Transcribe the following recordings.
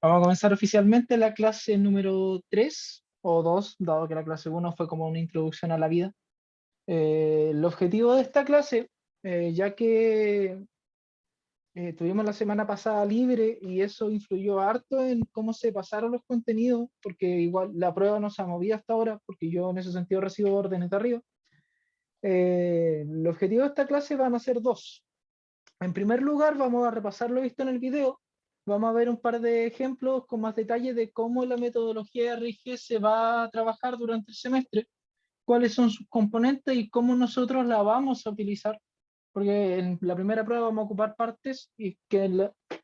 Vamos a comenzar oficialmente la clase número 3 o 2, dado que la clase 1 fue como una introducción a la vida. El objetivo de esta clase, ya que tuvimos la semana pasada libre y eso influyó harto en cómo se pasaron los contenidos, porque igual la prueba no se ha movido hasta ahora, porque yo en ese sentido recibo órdenes de arriba. El objetivo de esta clase van a ser dos. En primer lugar, vamos a repasar lo visto en el video. Vamos a ver un par de ejemplos con más detalle de cómo la metodología RG se va a trabajar durante el semestre, cuáles son sus componentes y cómo nosotros la vamos a utilizar. Porque en la primera prueba vamos a ocupar partes y que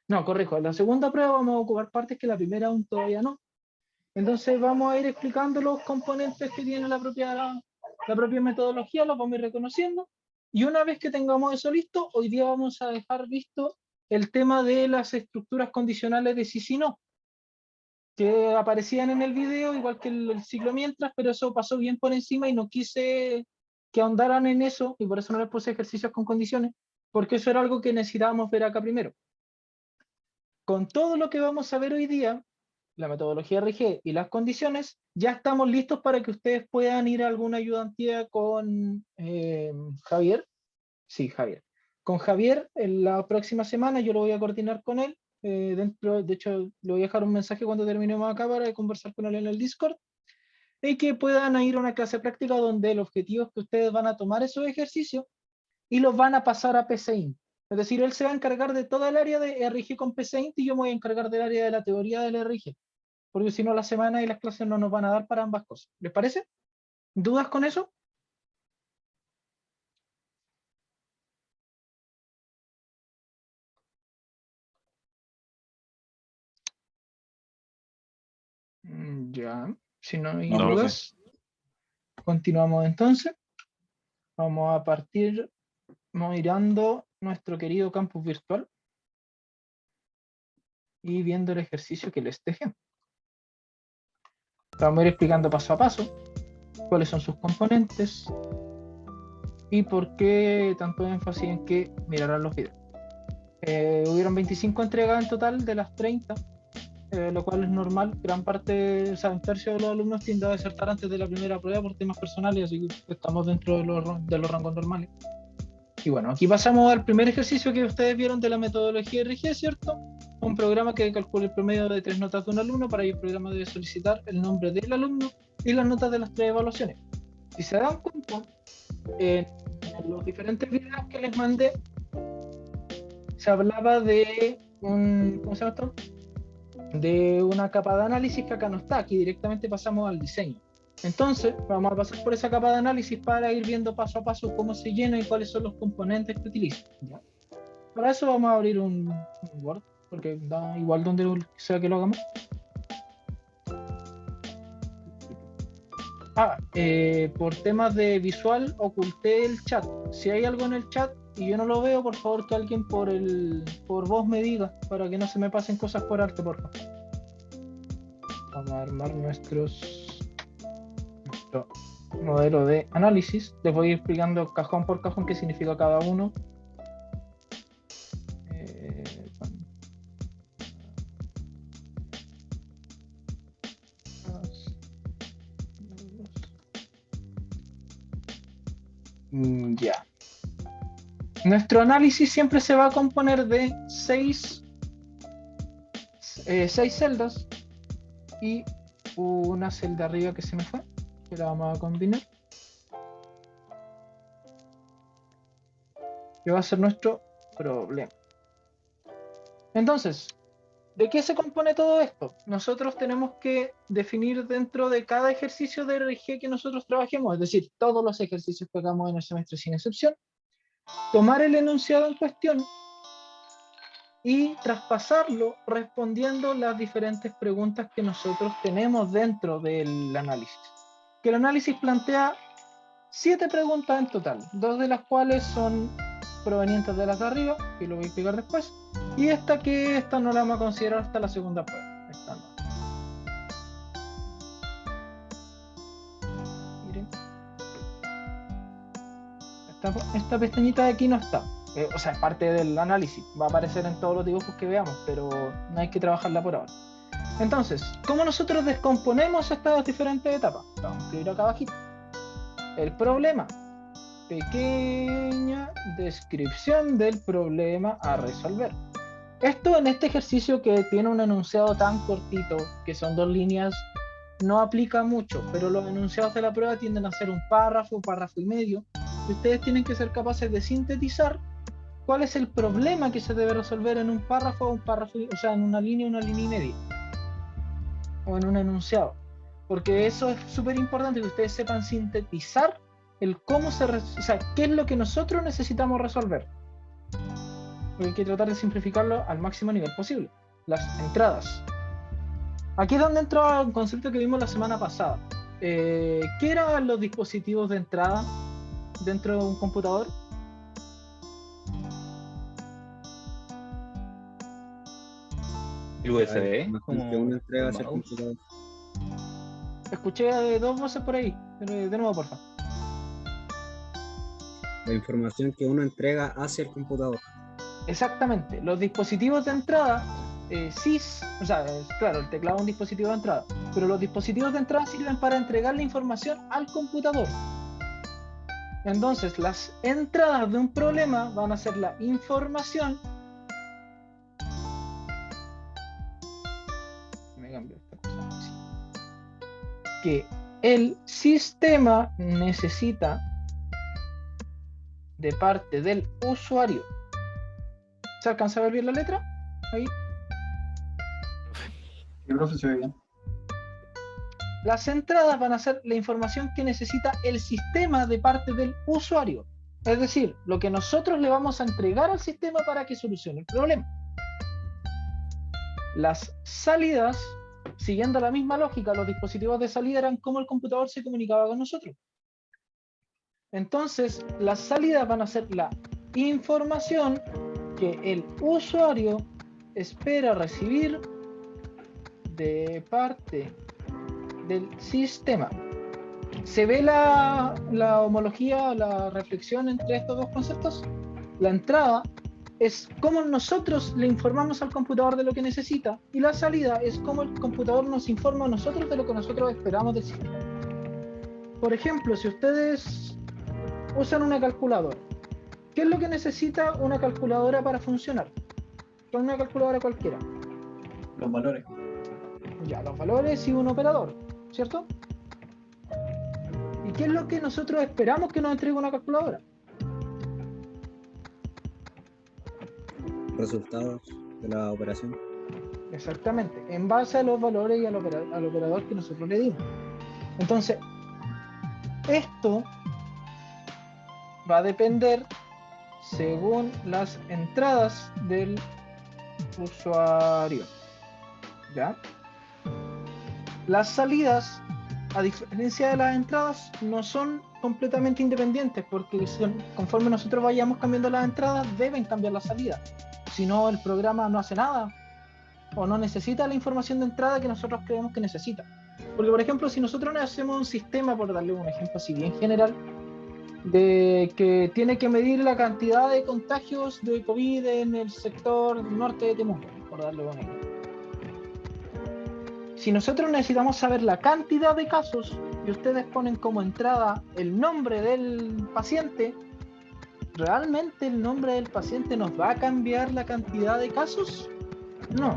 no, corrijo, en la segunda prueba vamos a ocupar partes que la primera aún todavía no. Entonces vamos a ir explicando los componentes que tiene la propia metodología, los vamos a ir reconociendo. Y una vez que tengamos eso listo, hoy día vamos a dejar visto el tema de las estructuras condicionales de sí y no, que aparecían en el video, igual que el ciclo mientras, pero eso pasó bien por encima y no quise que ahondaran en eso, y por eso no les puse ejercicios con condiciones, porque eso era algo que necesitábamos ver acá primero. Con todo lo que vamos a ver hoy día, la metodología RG y las condiciones, ya estamos listos para que ustedes puedan ir a alguna ayudantía con Javier. Sí, Javier. Con Javier, en la próxima semana yo lo voy a coordinar con él. De hecho, le voy a dejar un mensaje cuando terminemos acá para conversar con él en el Discord. Y que puedan ir a una clase práctica donde el objetivo es que ustedes van a tomar esos ejercicios y los van a pasar a PCInt. Es decir, él se va a encargar de toda el área de RG con PCInt y yo me voy a encargar del área de la teoría del RG. Porque si no, la semana y las clases no nos van a dar para ambas cosas. ¿Les parece? ¿Dudas con eso? Ya, si no hay No, profe. dudas, continuamos entonces. Vamos a partir mirando nuestro querido campus virtual y viendo el ejercicio que les dejé. Vamos a ir explicando paso a paso cuáles son sus componentes y por qué tanto énfasis en que mirarán los videos. Hubieron 25 entregas en total de las 30, lo cual es normal. Gran parte, o sea, un tercio de los alumnos tiende a desertar antes de la primera prueba por temas personales, así que estamos dentro de los rangos normales. Y bueno, aquí pasamos al primer ejercicio que ustedes vieron de la metodología RG, ¿cierto? Un programa que calcula el promedio de 3 notas de un alumno. Para ello el programa debe solicitar el nombre del alumno y las notas de las 3 evaluaciones. Si se dan cuenta, en los diferentes videos que les mandé, se hablaba de ¿cómo se llama esto? De una capa de análisis que acá no está. Aquí directamente pasamos al diseño. Entonces, vamos a pasar por esa capa de análisis para ir viendo paso a paso cómo se llena y cuáles son los componentes que utiliza. ¿Ya? Para eso vamos a abrir un Word, porque da igual donde sea que lo hagamos. Por temas de visual oculté el chat. Si hay algo en el chat y yo no lo veo, por favor que alguien por voz me diga, para que no se me pasen cosas por alto, por favor. Vamos a armar nuestro modelo de análisis. Les voy a ir explicando cajón por cajón qué significa cada uno. Ya. Nuestro análisis siempre se va a componer de 6 celdas y una celda arriba que se me fue, que la vamos a combinar, que va a ser nuestro problema. Entonces, ¿de qué se compone todo esto? Nosotros tenemos que definir dentro de cada ejercicio de RG que nosotros trabajemos, es decir, todos los ejercicios que hagamos en el semestre sin excepción, tomar el enunciado en cuestión y traspasarlo respondiendo las diferentes preguntas que nosotros tenemos dentro del análisis. Que el análisis plantea 7 preguntas en total, 2 de las cuales son provenientes de las de arriba, que lo voy a explicar después, y esta no la vamos a considerar hasta la segunda prueba. Esta no. Miren. Esta pestañita de aquí no está. O sea, es parte del análisis, va a aparecer en todos los dibujos que veamos, pero no hay que trabajarla por ahora. Entonces, ¿cómo nosotros descomponemos estas diferentes etapas? Vamos a escribir acá abajito. El problema. Pequeña descripción del problema a resolver. Esto en este ejercicio que tiene un enunciado tan cortito, que son 2 líneas, no aplica mucho, pero los enunciados de la prueba tienden a ser un párrafo y medio, y ustedes tienen que ser capaces de sintetizar cuál es el problema que se debe resolver en un párrafo, o sea, en una línea y media, o en un enunciado, porque eso es súper importante, que ustedes sepan sintetizar el cómo o sea, qué es lo que nosotros necesitamos resolver. Porque hay que tratar de simplificarlo al máximo nivel posible. Las entradas. Aquí es donde entra un concepto que vimos la semana pasada. ¿Qué eran los dispositivos de entrada dentro de un computador? El USB, como que uno entrega hacia el computador. Escuché 2 voces por ahí. De nuevo, por favor. La información que uno entrega hacia el computador. Exactamente. Los dispositivos de entrada, SIS, o sea, claro, el teclado es un dispositivo de entrada, pero los dispositivos de entrada sirven para entregar la información al computador. Entonces, las entradas de un problema van a ser la información. Me cambio esta cosa. Que el sistema necesita de parte del usuario. ¿Se alcanza a ver bien la letra? Ahí. Sí, profe, se ve bien. Las entradas van a ser la información que necesita el sistema de parte del usuario. Es decir, lo que nosotros le vamos a entregar al sistema para que solucione el problema. Las salidas, siguiendo la misma lógica, los dispositivos de salida eran cómo el computador se comunicaba con nosotros. Entonces, las salidas van a ser la información que el usuario espera recibir de parte del sistema. ¿Se ve la homología, la reflexión entre estos 2 conceptos? La entrada es cómo nosotros le informamos al computador de lo que necesita, y la salida es cómo el computador nos informa a nosotros de lo que nosotros esperamos del sistema. Por ejemplo, si ustedes usan una calculadora, ¿qué es lo que necesita una calculadora para funcionar? Con una calculadora cualquiera. Los valores. Ya, los valores y un operador, ¿cierto? ¿Y qué es lo que nosotros esperamos que nos entregue una calculadora? Resultados de la operación. Exactamente, en base a los valores y al operador que nosotros le dimos. Entonces, esto va a depender según las entradas del usuario. ¿Ya? Las salidas, a diferencia de las entradas, no son completamente independientes, porque conforme nosotros vayamos cambiando las entradas, deben cambiar las salidas. Si no, el programa no hace nada, o no necesita la información de entrada que nosotros creemos que necesita. Porque, por ejemplo, si nosotros hacemos un sistema, por darle un ejemplo así bien general, de que tiene que medir la cantidad de contagios de COVID en el sector norte de Temuco, por darle un ejemplo. Si nosotros necesitamos saber la cantidad de casos y ustedes ponen como entrada el nombre del paciente, ¿realmente el nombre del paciente nos va a cambiar la cantidad de casos? No.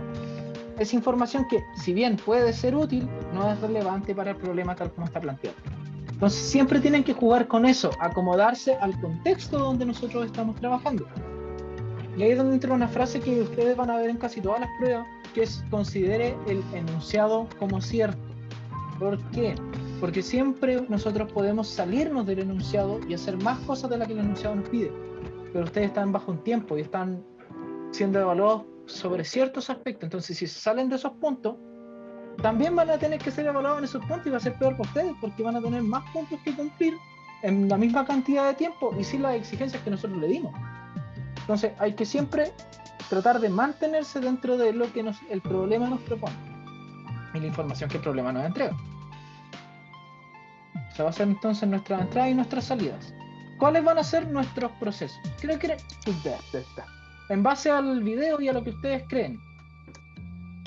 Es información que, si bien puede ser útil, no es relevante para el problema tal como está planteado. Entonces siempre tienen que jugar con eso, acomodarse al contexto donde nosotros estamos trabajando. Y ahí es donde entra una frase que ustedes van a ver en casi todas las pruebas, que es: considere el enunciado como cierto. ¿Por qué? Porque siempre nosotros podemos salirnos del enunciado y hacer más cosas de las que el enunciado nos pide. Pero ustedes están bajo un tiempo y están siendo evaluados sobre ciertos aspectos. Entonces, si salen de esos puntos, también van a tener que ser evaluados en esos puntos, y va a ser peor para ustedes porque van a tener más puntos que cumplir en la misma cantidad de tiempo y sin las exigencias que nosotros le dimos. Entonces hay que siempre tratar de mantenerse dentro de lo que el problema nos propone y la información que el problema nos entrega. Esa va a ser entonces nuestra entrada y nuestras salidas. ¿Cuáles van a ser nuestros procesos? En base al video y a lo que ustedes creen,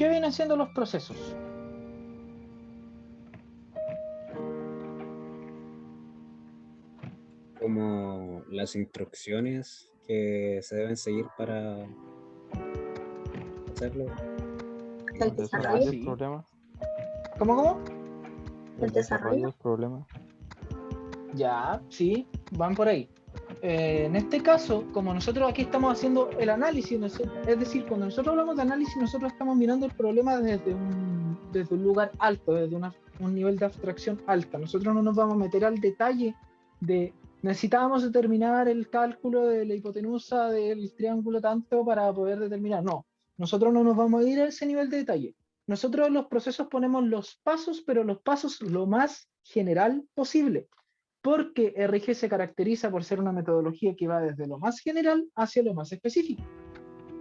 ¿Qué vienen siendo los procesos? Como las instrucciones que se deben seguir para hacerlo. El Ya, desarrollo, sí. problema. ¿Cómo? el desarrollo. del problema. Ya, sí, van por ahí. En este caso, como nosotros aquí estamos haciendo el análisis, es decir, cuando nosotros hablamos de análisis, nosotros estamos mirando el problema desde un lugar alto, desde un nivel de abstracción alta. Nosotros no nos vamos a meter al detalle de necesitábamos determinar el cálculo de la hipotenusa del triángulo tanto para poder determinar. No, nosotros no nos vamos a ir a ese nivel de detalle. Nosotros en los procesos ponemos los pasos, pero los pasos lo más general posible, porque RG se caracteriza por ser una metodología que va desde lo más general hacia lo más específico.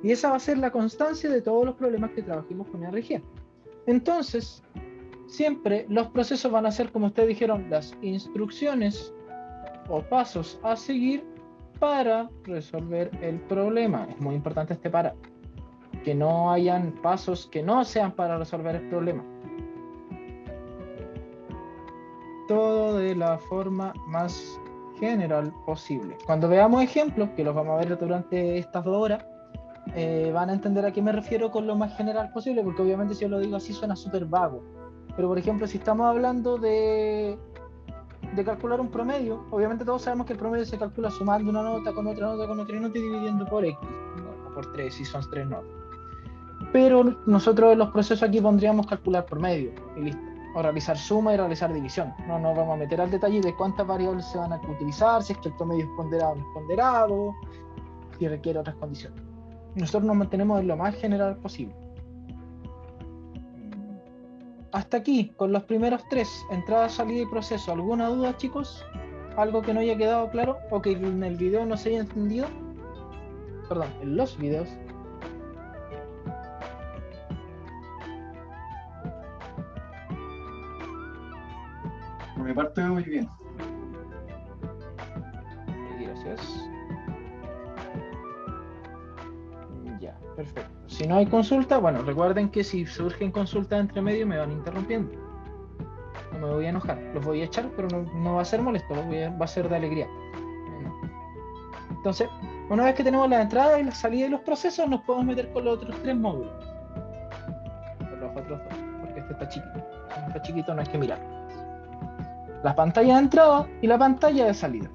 Y esa va a ser la constancia de todos los problemas que trabajemos con RG. Entonces, siempre los procesos van a ser, como ustedes dijeron, las instrucciones o pasos a seguir para resolver el problema. Es muy importante este para. Que no hayan pasos que no sean para resolver el problema. Todo de la forma más general posible. Cuando veamos ejemplos, que los vamos a ver durante estas 2 horas, van a entender a qué me refiero con lo más general posible, porque obviamente si yo lo digo así suena súper vago. Pero por ejemplo, si estamos hablando de calcular un promedio, obviamente todos sabemos que el promedio se calcula sumando una nota con otra nota con otra nota y dividiendo por X, o por 3 si son 3 notas. Pero nosotros en los procesos aquí pondríamos calcular promedio y listo. O realizar suma y realizar división. No nos vamos a meter al detalle de cuántas variables se van a utilizar, si es que el promedio es ponderado o no es ponderado, si requiere otras condiciones. Nosotros nos mantenemos en lo más general posible. Hasta aquí, con los primeros 3, entrada, salida y proceso. ¿Alguna duda, chicos? ¿Algo que no haya quedado claro? ¿O que en el video no se haya entendido? Perdón, en los videos. Por mi parte, muy bien. Gracias. Ya, perfecto. Si no hay consulta, bueno, recuerden que si surgen consultas entre medio me van interrumpiendo. No me voy a enojar, los voy a echar, pero no va a ser molesto, va a ser de alegría. Entonces, una vez que tenemos la entrada y la salida de los procesos, nos podemos meter con los otros 3 módulos. Con los otros 2, porque este está chiquito. Como está chiquito, no hay que mirar. La pantalla de entrada y la pantalla de salida.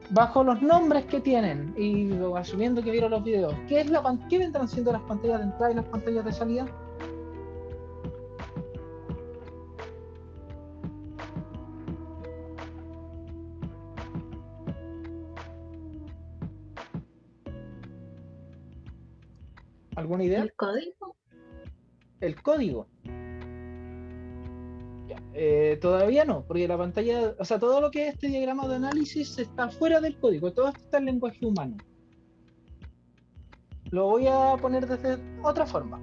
Bajo los nombres que tienen y asumiendo que vieron los videos, ¿qué vendrán siendo las pantallas de entrada y las pantallas de salida? ¿Alguna idea? El código. El código. Ya, todavía no, porque la pantalla, o sea, todo lo que es este diagrama de análisis está fuera del código, todo esto está en lenguaje humano. Lo voy a poner desde otra forma.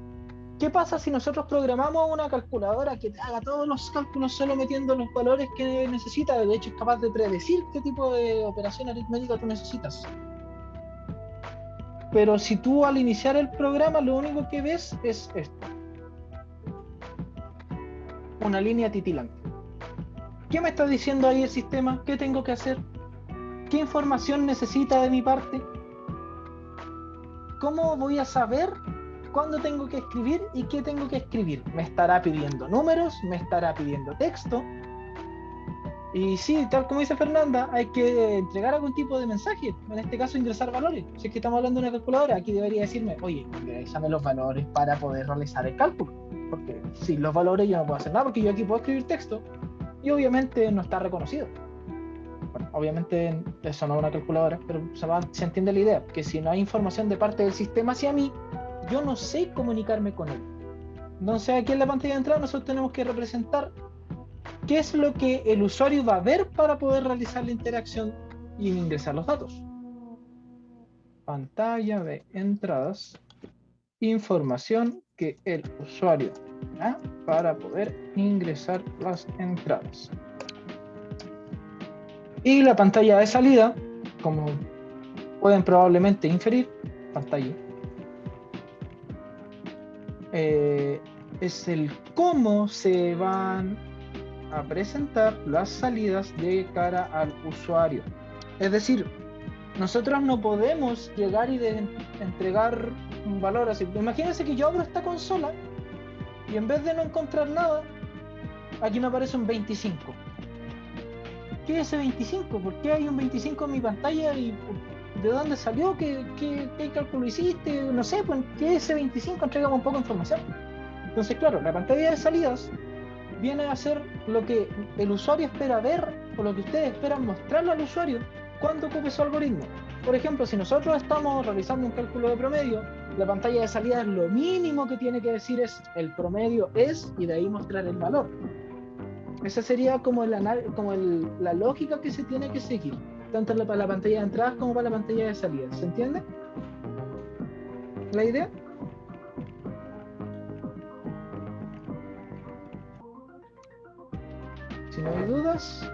¿Qué pasa si nosotros programamos una calculadora que te haga todos los cálculos solo metiendo los valores que necesita? De hecho, es capaz de predecir qué tipo de operación aritmética tú necesitas. Pero si tú al iniciar el programa lo único que ves es esto. Una línea titilante. ¿Qué me está diciendo ahí el sistema? ¿Qué tengo que hacer? ¿Qué información necesita de mi parte? ¿Cómo voy a saber cuándo tengo que escribir y qué tengo que escribir? ¿Me estará pidiendo números? ¿Me estará pidiendo texto? Y sí, tal como dice Fernanda, hay que entregar algún tipo de mensaje, en este caso ingresar valores. Si es que estamos hablando de una calculadora, aquí debería decirme, oye, ingresame los valores para poder realizar el cálculo. Porque sin los valores yo no puedo hacer nada, porque yo aquí puedo escribir texto y obviamente no está reconocido. Bueno, obviamente eso no es una calculadora, pero se entiende la idea, que si no hay información de parte del sistema hacia mí, yo no sé comunicarme con él. Entonces aquí en la pantalla de entrada nosotros tenemos que representar qué es lo que el usuario va a ver para poder realizar la interacción y ingresar los datos. Pantalla de entradas, información que el usuario verá para poder ingresar las entradas. Y la pantalla de salida, como pueden probablemente inferir, pantalla. es el cómo se van a presentar las salidas de cara al usuario. Es decir, nosotros no podemos llegar y entregar un valor así. Imagínense que yo abro esta consola y en vez de no encontrar nada, aquí me aparece un 25. ¿Qué es ese 25? ¿Por qué hay un 25 en mi pantalla? ¿Y de dónde salió? ¿Qué cálculo hiciste? No sé, pues, ¿qué es ese 25? Entrégame un poco de información. Entonces, claro, la pantalla de salidas viene a ser lo que el usuario espera ver o lo que ustedes esperan mostrarle al usuario cuando ocupe su algoritmo. Por ejemplo, si nosotros estamos realizando un cálculo de promedio, la pantalla de salida es lo mínimo que tiene que decir es el promedio es, y de ahí mostrar el valor. Esa sería como la lógica que se tiene que seguir, tanto para la pantalla de entrada como para la pantalla de salida. ¿Se entiende la idea? Si no hay dudas.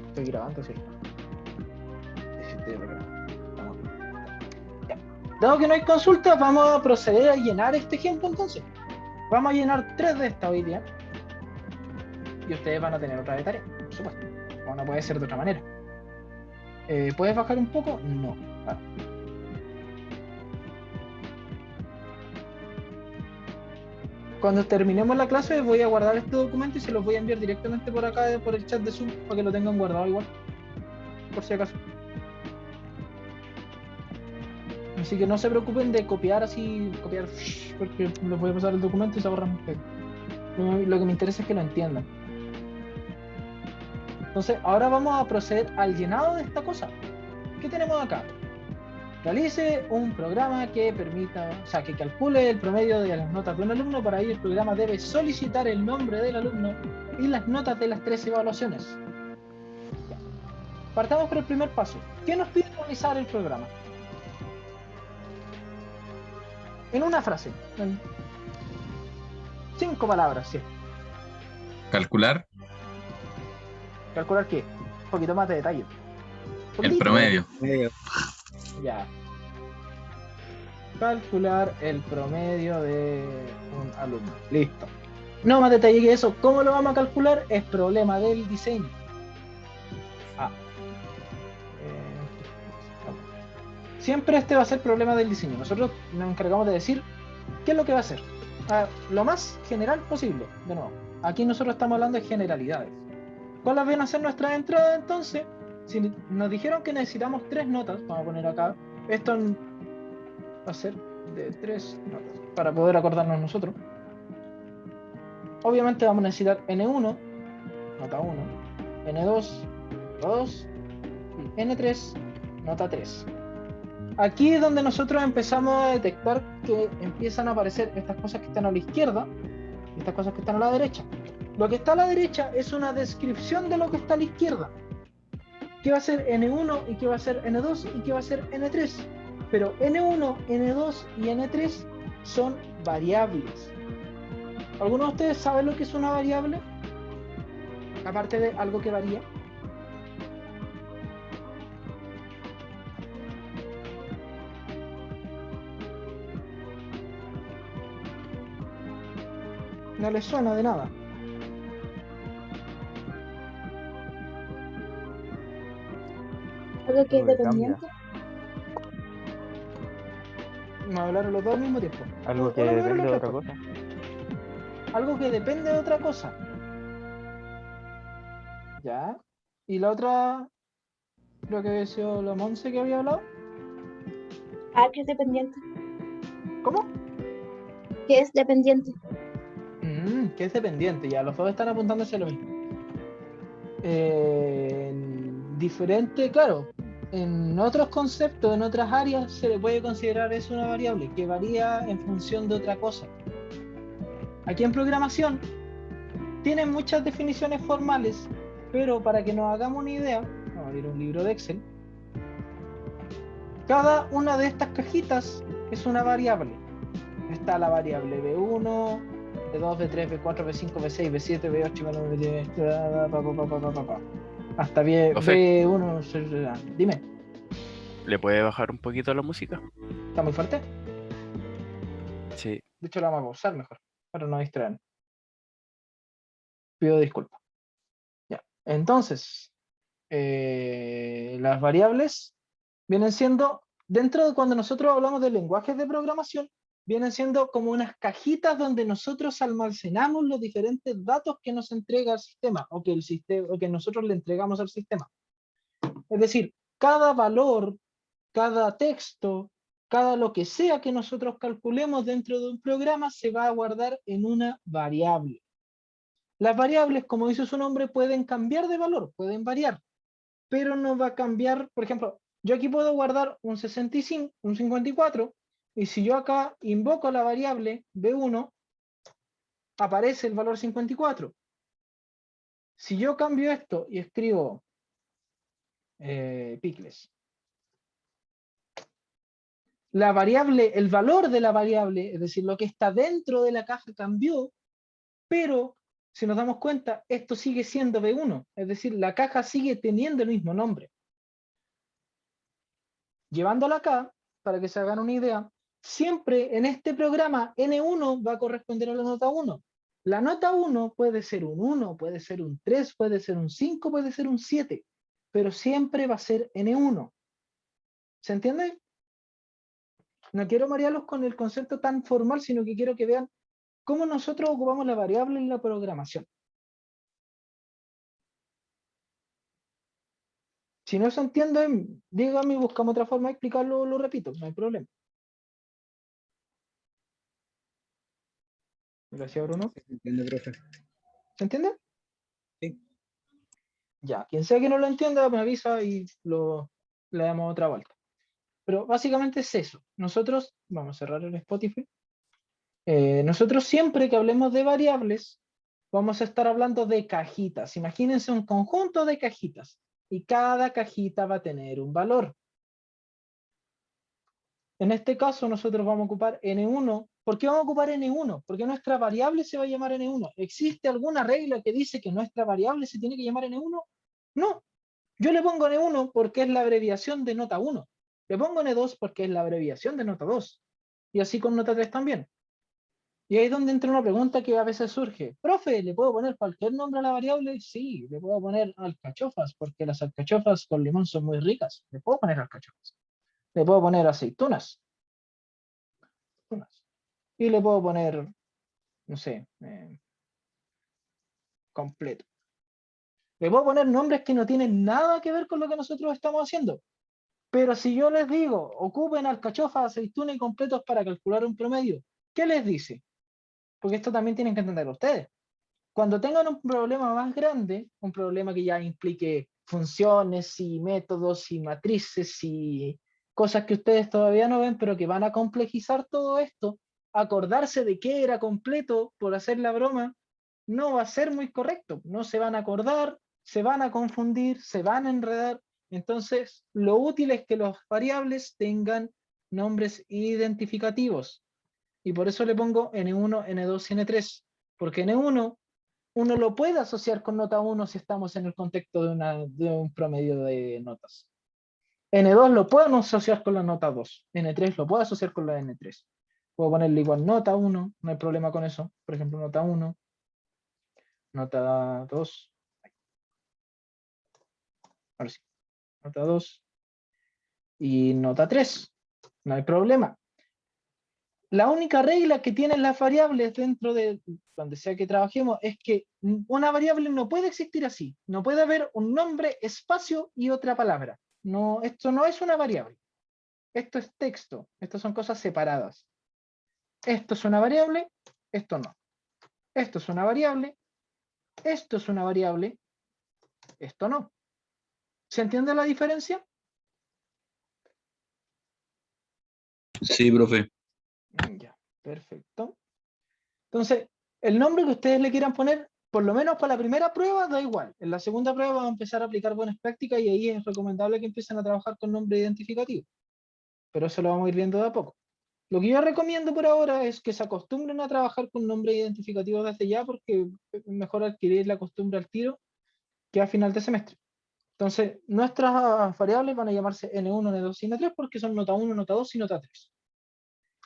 Estoy grabando, ¿cierto? Dado que no hay consultas, vamos a proceder a llenar este ejemplo entonces. Vamos a llenar 3 de esta hoy día. Y ustedes van a tener otra de tarea, por supuesto. O no puede ser de otra manera. ¿Puedes bajar un poco? No. Vale. Cuando terminemos la clase voy a guardar este documento y se los voy a enviar directamente por acá, por el chat de Zoom, para que lo tengan guardado igual, por si acaso. Así que no se preocupen de copiar, porque les voy a pasar el documento y se ahorran ustedes. Lo que me interesa es que lo entiendan. Entonces, ahora vamos a proceder al llenado de esta cosa. ¿Qué tenemos acá? Realice un programa que permita, que calcule el promedio de las notas de un alumno. Para ello el programa debe solicitar el nombre del alumno y las notas de las 3 evaluaciones. Partamos por el primer paso. ¿Qué nos pide realizar el programa? En una frase, en 5 palabras, ¿sí? Calcular ¿Calcular qué? Un poquito más de detalle. el promedio. Ya. Calcular el promedio de un alumno. Listo. No más detalle que eso. ¿Cómo lo vamos a calcular? Es problema del diseño. Siempre este va a ser problema del diseño. Nosotros nos encargamos de decir qué es lo que va a hacer. Lo más general posible. De nuevo, aquí nosotros estamos hablando de generalidades. ¿Cuáles van a ser nuestras entradas entonces? Si nos dijeron que necesitamos 3 notas, vamos a poner acá, esto va a ser de 3 notas, para poder acordarnos nosotros. Obviamente vamos a necesitar N1, nota 1, N2, nota 2, y N3, nota 3. Aquí es donde nosotros empezamos a detectar que empiezan a aparecer estas cosas que están a la izquierda y estas cosas que están a la derecha. Lo que está a la derecha es una descripción de lo que está a la izquierda. ¿Qué va a ser N1 y qué va a ser N2 y qué va a ser N3? Pero N1, N2 y N3 son variables. ¿Alguno de ustedes sabe lo que es una variable? Aparte de algo que varía. No les suena de nada. Algo que es Algo que cambia. dependiente. Me hablaron los dos al mismo tiempo. Algo que Uno primero, depende el de otro otra después. cosa. Algo que depende de otra cosa. ¿Ya? Y la otra, creo que había sido la Monse que había hablado. Que es dependiente. ¿Cómo? Que es dependiente. Que es dependiente, ya los dos están apuntando hacia lo mismo. Diferente, claro, en otros conceptos, en otras áreas, se le puede considerar eso una variable que varía en función de otra cosa. Aquí en programación tienen muchas definiciones formales, pero para que nos hagamos una idea, vamos a abrir un libro de Excel. Cada una de estas cajitas es una variable. Está la variable B1, B2, B3, B4, B5, B6, B7, B8, B9, B10, hasta Profe. B1. Dime. ¿Le puede bajar un poquito la música? ¿Está muy fuerte? Sí. De hecho, la vamos a pausar mejor, para no distraer. Pido disculpas. Ya. Entonces, las variables vienen siendo, dentro de cuando nosotros hablamos de lenguajes de programación, vienen siendo como unas cajitas donde nosotros almacenamos los diferentes datos que nos entrega el sistema o que, o que nosotros le entregamos al sistema. Es decir, cada valor, cada texto, cada lo que sea que nosotros calculemos dentro de un programa se va a guardar en una variable. Las variables, como dice su nombre, pueden cambiar de valor, pueden variar, pero no va a cambiar. Por ejemplo, yo aquí puedo guardar un 65, un 54, y si yo acá invoco la variable B1, aparece el valor 54. Si yo cambio esto y escribo picles, la variable, el valor de la variable, es decir, lo que está dentro de la caja cambió, pero si nos damos cuenta, esto sigue siendo B1, es decir, la caja sigue teniendo el mismo nombre. Llevándola acá, para que se hagan una idea, siempre en este programa N1 va a corresponder a la nota 1. La nota 1 puede ser un 1, puede ser un 3, puede ser un 5, puede ser un 7, pero siempre va a ser N1. ¿Se entiende? No quiero marearlos con el concepto tan formal, sino que quiero que vean cómo nosotros ocupamos la variable en la programación. Si no se entiende, dígame y buscamos otra forma de explicarlo, lo repito, no hay problema. Gracias, Bruno. Entiendo, profe. ¿Se entiende? Sí. Ya, quien sea que no lo entienda, me avisa y le damos otra vuelta. Pero básicamente es eso. Nosotros, vamos a cerrar el Spotify. Nosotros siempre que hablemos de variables, vamos a estar hablando de cajitas. Imagínense un conjunto de cajitas. Y cada cajita va a tener un valor. En este caso nosotros vamos a ocupar N1. ¿Por qué vamos a ocupar N1? Porque nuestra variable se va a llamar N1. ¿Existe alguna regla que dice que nuestra variable se tiene que llamar N1? No. Yo le pongo N1 porque es la abreviación de nota 1. Le pongo N2 porque es la abreviación de nota 2. Y así con nota 3 también. Y ahí es donde entra una pregunta que a veces surge. Profe, ¿le puedo poner cualquier nombre a la variable? Sí, le puedo poner alcachofas, porque las alcachofas con limón son muy ricas. Le puedo poner alcachofas. Le puedo poner aceitunas. Y le puedo poner, no sé, completo. Le puedo poner nombres que no tienen nada que ver con lo que nosotros estamos haciendo. Pero si yo les digo, ocupen alcachofas, aceitunas y completos para calcular un promedio, ¿qué les dice? Porque esto también tienen que entender ustedes. Cuando tengan un problema más grande, un problema que ya implique funciones y métodos y matrices y cosas que ustedes todavía no ven, pero que van a complejizar todo esto, acordarse de qué era completo por hacer la broma, no va a ser muy correcto. No se van a acordar, se van a confundir, se van a enredar. Entonces, lo útil es que las variables tengan nombres identificativos. Y por eso le pongo N1, N2 y N3. Porque N1 uno lo puede asociar con nota 1 si estamos en el contexto de un promedio de notas. N2 lo puedo asociar con la nota 2. N3 lo puedo asociar con la N3. Puedo ponerle igual nota 1, no hay problema con eso. Por ejemplo, nota 1, nota 2. Ahora sí. Nota 2 y nota 3. No hay problema. La única regla que tienen las variables dentro de donde sea que trabajemos es que una variable no puede existir así. No puede haber un nombre, espacio y otra palabra. No, esto no es una variable. Esto es texto. Estas son cosas separadas. Esto es una variable, esto no. Esto es una variable, esto es una variable, esto no. ¿Se entiende la diferencia? Sí, profe. Ya, perfecto. Entonces, el nombre que ustedes le quieran poner, por lo menos para la primera prueba, da igual. En la segunda prueba vamos a empezar a aplicar buenas prácticas y ahí es recomendable que empiecen a trabajar con nombre identificativo. Pero eso lo vamos a ir viendo de a poco. Lo que yo recomiendo por ahora es que se acostumbren a trabajar con nombre identificativo desde ya, porque es mejor adquirir la costumbre al tiro que a final de semestre. Entonces, nuestras variables van a llamarse N1, N2 y N3 porque son nota 1, nota 2 y nota 3.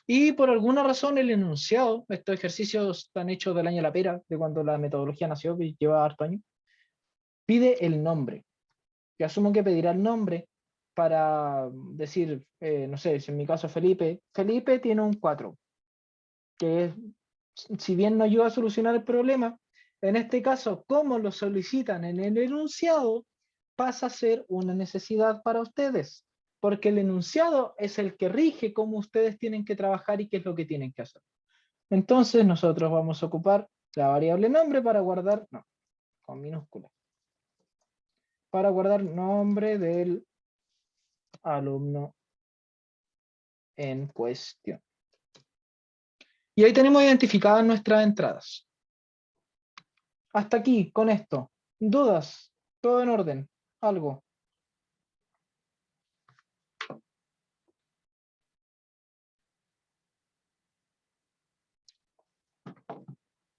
Y por alguna razón el enunciado, estos ejercicios están hechos del año de la pera, de cuando la metodología nació, que lleva harto años, pide el nombre. Yo asumo que pedirá el nombre para decir, no sé, si en mi caso Felipe tiene un 4, que es, si bien no ayuda a solucionar el problema, en este caso, como lo solicitan en el enunciado, pasa a ser una necesidad para ustedes, porque el enunciado es el que rige cómo ustedes tienen que trabajar y qué es lo que tienen que hacer. Entonces nosotros vamos a ocupar la variable nombre para guardar, no, con minúsculas, para guardar nombre del alumno en cuestión. Y ahí tenemos identificadas nuestras entradas. Hasta aquí, con esto. ¿Dudas? ¿Todo en orden? ¿Algo?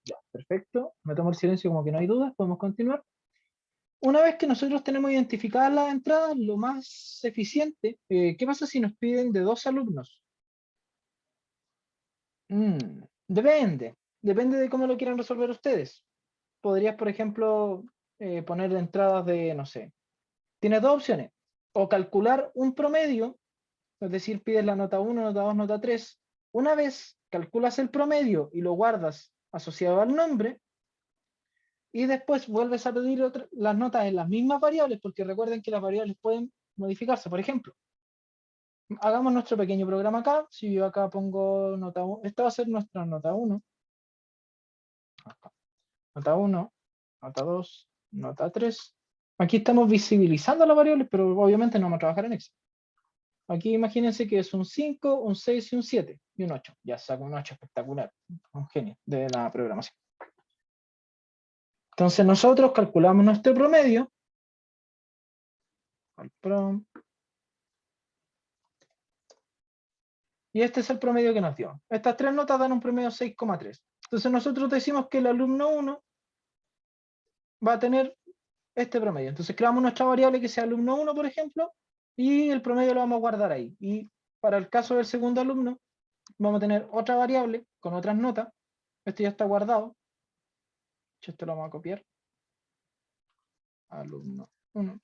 Ya, perfecto. Me tomo el silencio como que no hay dudas. Podemos continuar. Una vez que nosotros tenemos identificadas las entradas, lo más eficiente, ¿qué pasa si nos piden de 2 alumnos? Depende de cómo lo quieran resolver ustedes. Podrías, por ejemplo, poner entradas de, no sé, tienes dos opciones, o calcular un promedio, es decir, pides la nota 1, nota 2, nota 3, una vez calculas el promedio y lo guardas asociado al nombre, y después vuelves a pedir las notas en las mismas variables, porque recuerden que las variables pueden modificarse. Por ejemplo, hagamos nuestro pequeño programa acá. Si yo acá pongo nota 1, esta va a ser nuestra nota 1, nota 1, nota 2, nota 3. Aquí estamos visibilizando las variables, pero obviamente no vamos a trabajar en Excel. Aquí imagínense que es un 5, un 6 y un 7 y un 8. Ya saco un 8 espectacular, un genio de la programación. Entonces nosotros calculamos nuestro promedio. Y este es el promedio que nos dio. Estas tres notas dan un promedio 6,3. Entonces nosotros decimos que el alumno 1 va a tener este promedio. Entonces creamos nuestra variable que sea alumno 1, por ejemplo, y el promedio lo vamos a guardar ahí. Y para el caso del segundo alumno, vamos a tener otra variable con otras notas. Esto ya está guardado. Esto lo vamos a copiar. Alumno 1,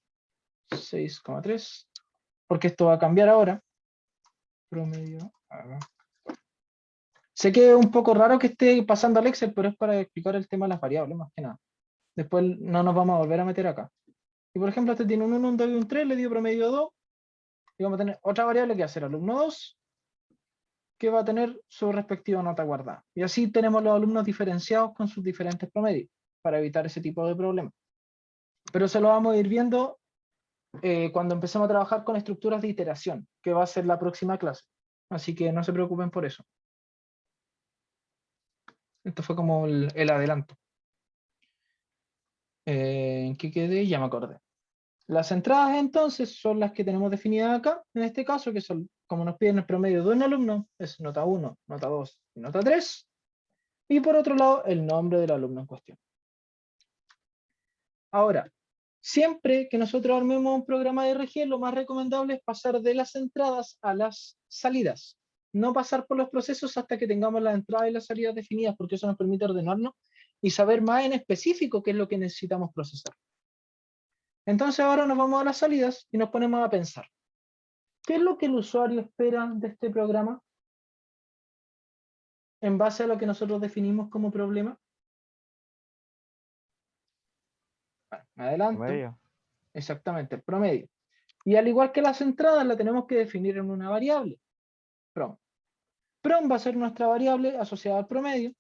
6,3. Porque esto va a cambiar ahora. Promedio. Sé que es un poco raro que esté pasando al Excel, pero es para explicar el tema de las variables, más que nada. Después no nos vamos a volver a meter acá. Y por ejemplo, este tiene un 1, un 2 y un 3, le dio promedio 2. Y vamos a tener otra variable que va a ser alumno 2, que va a tener su respectiva nota guardada. Y así tenemos los alumnos diferenciados con sus diferentes promedios, para evitar ese tipo de problemas. Pero se lo vamos a ir viendo cuando empecemos a trabajar con estructuras de iteración, que va a ser la próxima clase. Así que no se preocupen por eso. Esto fue como el adelanto. ¿En qué quedé? Ya me acordé. Las entradas entonces son las que tenemos definidas acá, en este caso, que son, como nos piden el promedio de un alumno, es nota 1, nota 2 y nota 3. Y por otro lado, el nombre del alumno en cuestión. Ahora, siempre que nosotros armemos un programa de RG, lo más recomendable es pasar de las entradas a las salidas. No pasar por los procesos hasta que tengamos las entradas y las salidas definidas, porque eso nos permite ordenarnos y saber más en específico qué es lo que necesitamos procesar. Entonces ahora nos vamos a las salidas y nos ponemos a pensar. ¿Qué es lo que el usuario espera de este programa? En base a lo que nosotros definimos como problema. Bueno, me adelanto. Promedio. Exactamente, el promedio. Y al igual que las entradas, la tenemos que definir en una variable. Prom. Prom va a ser nuestra variable asociada al promedio.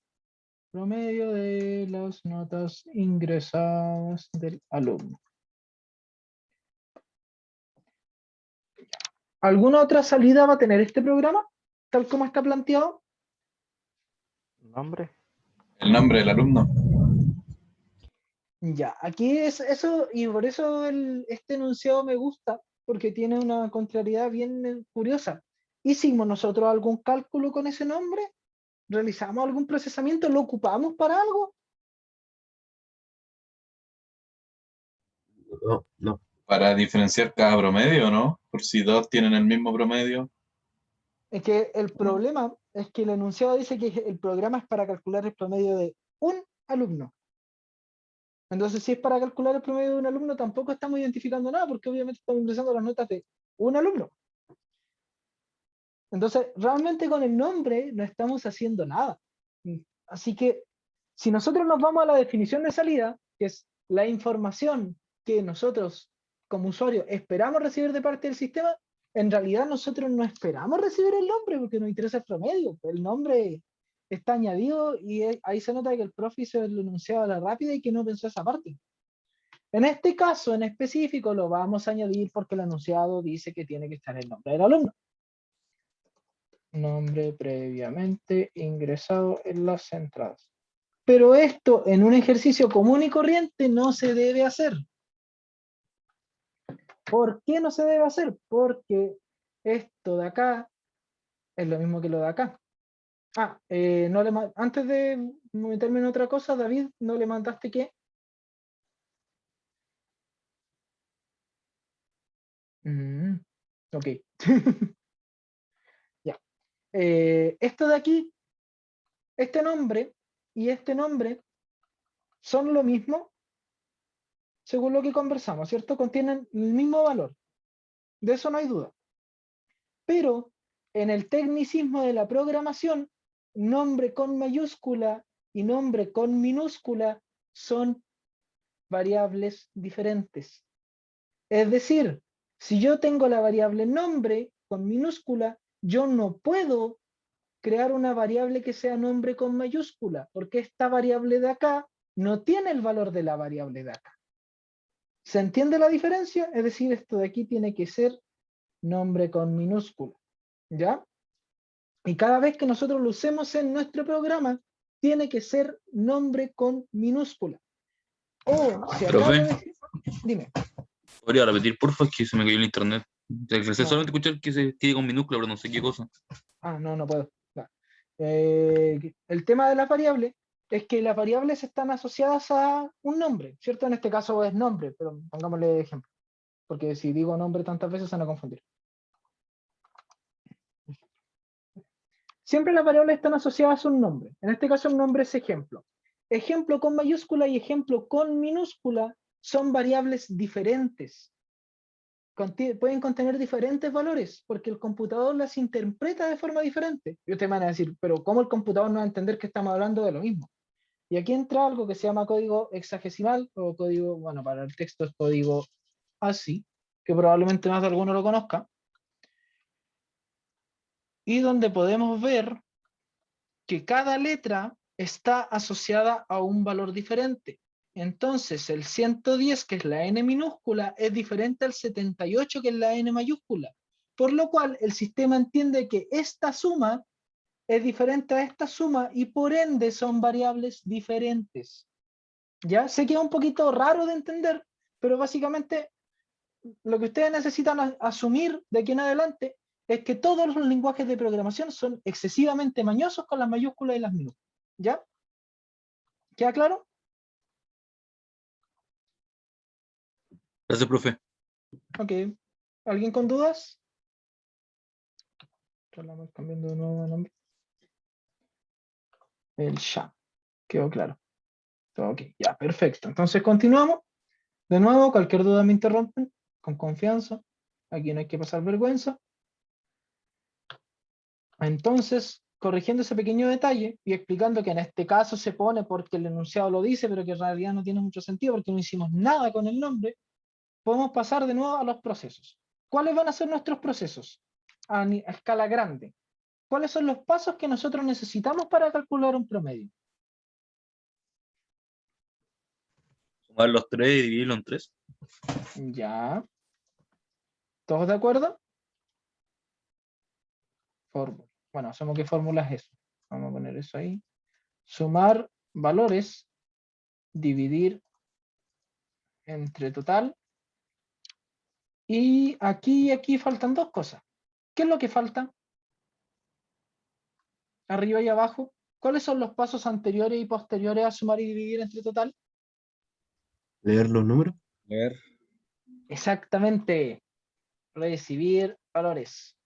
Promedio de las notas ingresadas del alumno. ¿Alguna otra salida va a tener este programa? Tal como está planteado. Nombre. El nombre del alumno. Ya, aquí es eso, y por eso este enunciado me gusta, porque tiene una contrariedad bien curiosa. ¿Hicimos nosotros algún cálculo con ese nombre? ¿Realizamos algún procesamiento? ¿Lo ocupamos para algo? No, no. Para diferenciar cada promedio, ¿no? Por si dos tienen el mismo promedio. Es que el problema es que el enunciado dice que el programa es para calcular el promedio de un alumno. Entonces, si es para calcular el promedio de un alumno, tampoco estamos identificando nada, porque obviamente estamos ingresando las notas de un alumno. Entonces, realmente con el nombre no estamos haciendo nada. Así que, si nosotros nos vamos a la definición de salida, que es la información que nosotros, como usuarios, esperamos recibir de parte del sistema, en realidad nosotros no esperamos recibir el nombre, porque nos interesa el promedio. El nombre está añadido y ahí se nota que el profe hizo el enunciado a la rápida y que no pensó esa parte. En este caso en específico lo vamos a añadir porque el enunciado dice que tiene que estar el nombre del alumno. Nombre previamente ingresado en las entradas. Pero esto en un ejercicio común y corriente no se debe hacer. ¿Por qué no se debe hacer? Porque esto de acá es lo mismo que lo de acá. Antes de meterme en otra cosa, David, ¿no le mandaste qué? Ok. Ya. Esto de aquí, este nombre y este nombre son lo mismo, según lo que conversamos, ¿cierto? Contienen el mismo valor. De eso no hay duda. Pero en el tecnicismo de la programación, nombre con mayúscula y nombre con minúscula son variables diferentes. Es decir, si yo tengo la variable nombre con minúscula, yo no puedo crear una variable que sea nombre con mayúscula, porque esta variable de acá no tiene el valor de la variable de acá. ¿Se entiende la diferencia? Es decir, esto de aquí tiene que ser nombre con minúscula, ¿ya? Y cada vez que nosotros lo usemos en nuestro programa, tiene que ser nombre con minúscula. O si acá Profe, dime. ¿podría repetir, porfa? Es que se me cayó el internet. Alcancé No. solamente escuchar que se escribe con minúscula, pero no sé qué cosa. No puedo. Ya. El tema de las variables es que las variables están asociadas a un nombre, ¿cierto? En este caso es nombre, pero pongámosle ejemplo, porque si digo nombre tantas veces se van a confundir. Siempre las variables están asociadas a un nombre. En este caso el nombre es ejemplo. Ejemplo con mayúscula y ejemplo con minúscula son variables diferentes. Pueden contener diferentes valores, porque el computador las interpreta de forma diferente. Y ustedes van a decir, pero ¿cómo el computador no va a entender que estamos hablando de lo mismo? Y aquí entra algo que se llama código hexagesimal, o código, bueno, para el texto es código ASCII, que probablemente más de alguno lo conozca, y donde podemos ver que cada letra está asociada a un valor diferente. Entonces, el 110, que es la N minúscula, es diferente al 78, que es la N mayúscula. Por lo cual, el sistema entiende que esta suma es diferente a esta suma y por ende son variables diferentes. ¿Ya? Sé que es un poquito raro de entender, pero básicamente lo que ustedes necesitan asumir de aquí en adelante es que todos los lenguajes de programación son excesivamente mañosos con las mayúsculas y las minúsculas. ¿Ya? ¿Queda claro? Gracias, profe. Ok. ¿Alguien con dudas? Vamos cambiando de nuevo de nombre. El ya. Quedó claro. Ok, ya, perfecto. Entonces continuamos. De nuevo, cualquier duda me interrumpen. Con confianza. Aquí no hay que pasar vergüenza. Entonces, corrigiendo ese pequeño detalle y explicando que en este caso se pone porque el enunciado lo dice, pero que en realidad no tiene mucho sentido porque no hicimos nada con el nombre, podemos pasar de nuevo a los procesos. ¿Cuáles van a ser nuestros procesos? A escala grande. ¿Cuáles son los pasos que nosotros necesitamos para calcular un promedio? Sumar los 3 y dividirlo en 3. Ya. ¿Todos de acuerdo? Fórmula. Bueno, hacemos qué fórmula es eso. Vamos a poner eso ahí. Sumar valores, dividir entre total. Y aquí faltan dos cosas. ¿Qué es lo que falta? Arriba y abajo. ¿Cuáles son los pasos anteriores y posteriores a sumar y dividir entre total? Leer los números. Leer. Exactamente. Recibir valores.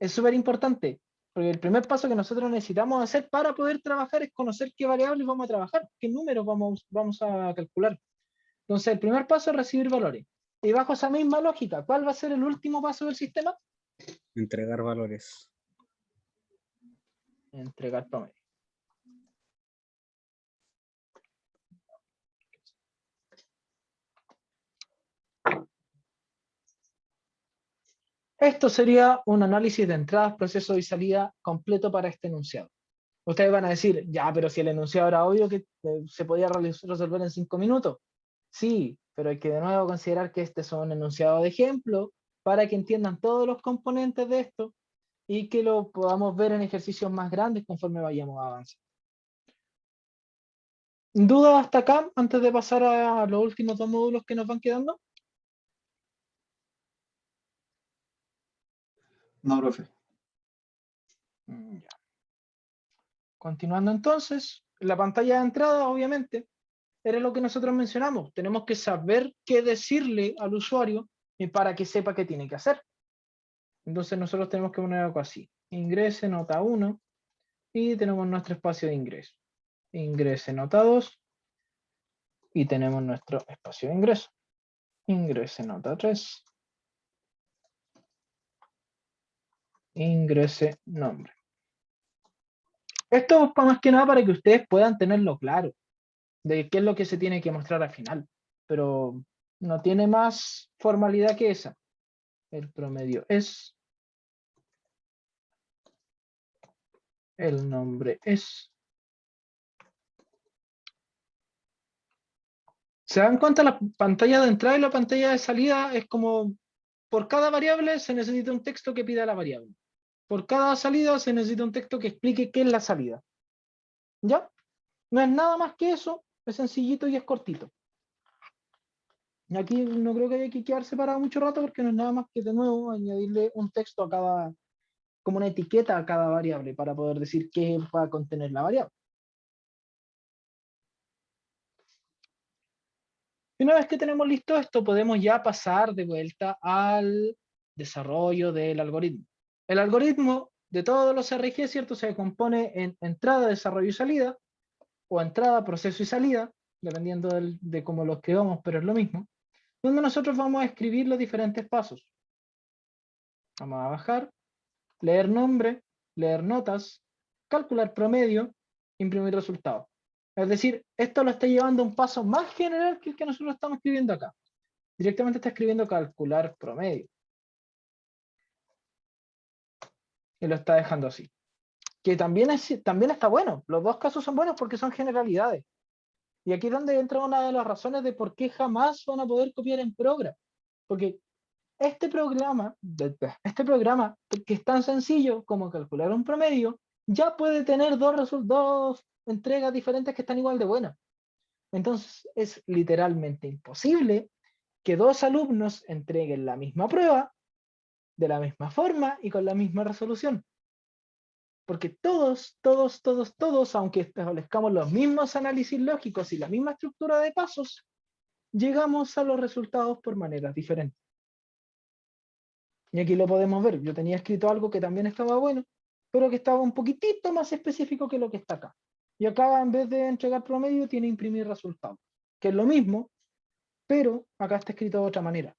Es súper importante, porque el primer paso que nosotros necesitamos hacer para poder trabajar es conocer qué variables vamos a trabajar, qué números vamos a calcular. Entonces, el primer paso es recibir valores. Y bajo esa misma lógica, ¿cuál va a ser el último paso del sistema? Entregar valores. Entregar promedio. Esto sería un análisis de entradas, proceso y salida completo para este enunciado. Ustedes van a decir, ya, pero si el enunciado era obvio que se podía resolver en 5 minutos. Sí, pero hay que de nuevo considerar que este es un enunciado de ejemplo para que entiendan todos los componentes de esto y que lo podamos ver en ejercicios más grandes conforme vayamos avanzando. ¿Dudas hasta acá antes de pasar a los últimos 2 módulos que nos van quedando? No, profe. Ya. Continuando entonces, la pantalla de entrada, obviamente, era lo que nosotros mencionamos. Tenemos que saber qué decirle al usuario para que sepa qué tiene que hacer. Entonces nosotros tenemos que poner algo así. Ingrese nota 1 y tenemos nuestro espacio de ingreso. Ingrese nota 2 y tenemos nuestro espacio de ingreso. Ingrese nota 3. Ingrese nombre. Esto es más que nada para que ustedes puedan tenerlo claro de qué es lo que se tiene que mostrar al final. Pero no tiene más formalidad que esa. El promedio es. El nombre es. ¿Se dan cuenta? La pantalla de entrada y la pantalla de salida es como, por cada variable se necesita un texto que pida la variable. Por cada salida se necesita un texto que explique qué es la salida. ¿Ya? No es nada más que eso, es sencillito y es cortito. Y aquí no creo que haya que quedarse parado mucho rato porque no es nada más que de nuevo añadirle un texto a cada, como una etiqueta a cada variable para poder decir qué va a contener la variable. Y una vez que tenemos listo esto, podemos ya pasar de vuelta al desarrollo del algoritmo. El algoritmo de todos los RG, ¿cierto? Se compone en entrada, desarrollo y salida, o entrada, proceso y salida, dependiendo de cómo lo escribamos, pero es lo mismo, donde nosotros vamos a escribir los diferentes pasos. Vamos a bajar, leer nombre, leer notas, calcular promedio, imprimir resultados. Es decir, esto lo está llevando a un paso más general que el que nosotros estamos escribiendo acá. Directamente está escribiendo calcular promedio. Y lo está dejando así. Que también está bueno. Los dos casos son buenos porque son generalidades. Y aquí es donde entra una de las razones de por qué jamás van a poder copiar en Program. Porque este programa que es tan sencillo como calcular un promedio, ya puede tener dos entregas diferentes que están igual de buenas. Entonces es literalmente imposible que dos alumnos entreguen la misma prueba de la misma forma y con la misma resolución. Porque todos, aunque establezcamos los mismos análisis lógicos y la misma estructura de pasos, llegamos a los resultados por maneras diferentes. Y aquí lo podemos ver. Yo tenía escrito algo que también estaba bueno, pero que estaba un poquitito más específico que lo que está acá. Y acá, en vez de entregar promedio, tiene imprimir resultados, que es lo mismo, pero acá está escrito de otra manera.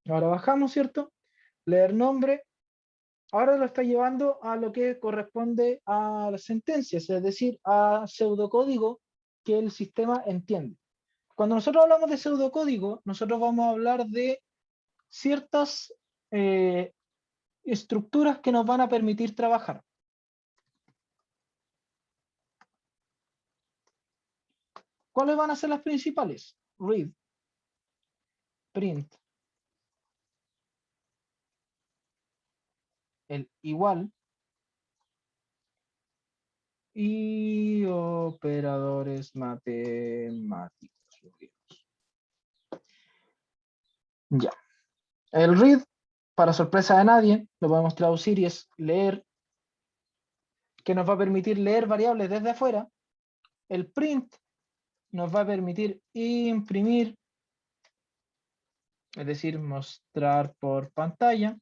Ahora bajamos, ¿cierto? Leer nombre. Ahora lo está llevando a lo que corresponde a las sentencias, es decir, a pseudocódigo que el sistema entiende. Cuando nosotros hablamos de pseudocódigo, nosotros vamos a hablar de ciertas estructuras que nos van a permitir trabajar. ¿Cuáles van a ser las principales? Read, print, el igual y operadores matemáticos. Ya. El read, para sorpresa de nadie, lo podemos traducir y es leer, que nos va a permitir leer variables desde afuera. El print nos va a permitir imprimir es decir, mostrar por pantalla.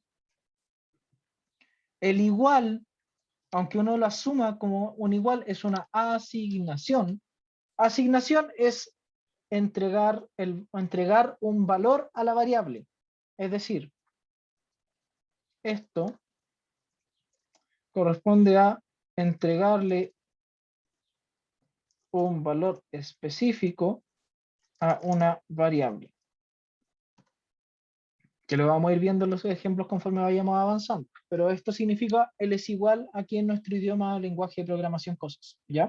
El igual, aunque uno lo asuma como un igual, es una asignación. Asignación es entregar un valor a la variable. Es decir, esto corresponde a entregarle un valor específico a una variable. Que lo vamos a ir viendo en los ejemplos conforme vayamos avanzando. Pero esto significa él es igual aquí en nuestro idioma, lenguaje de programación, cosas. ¿Ya?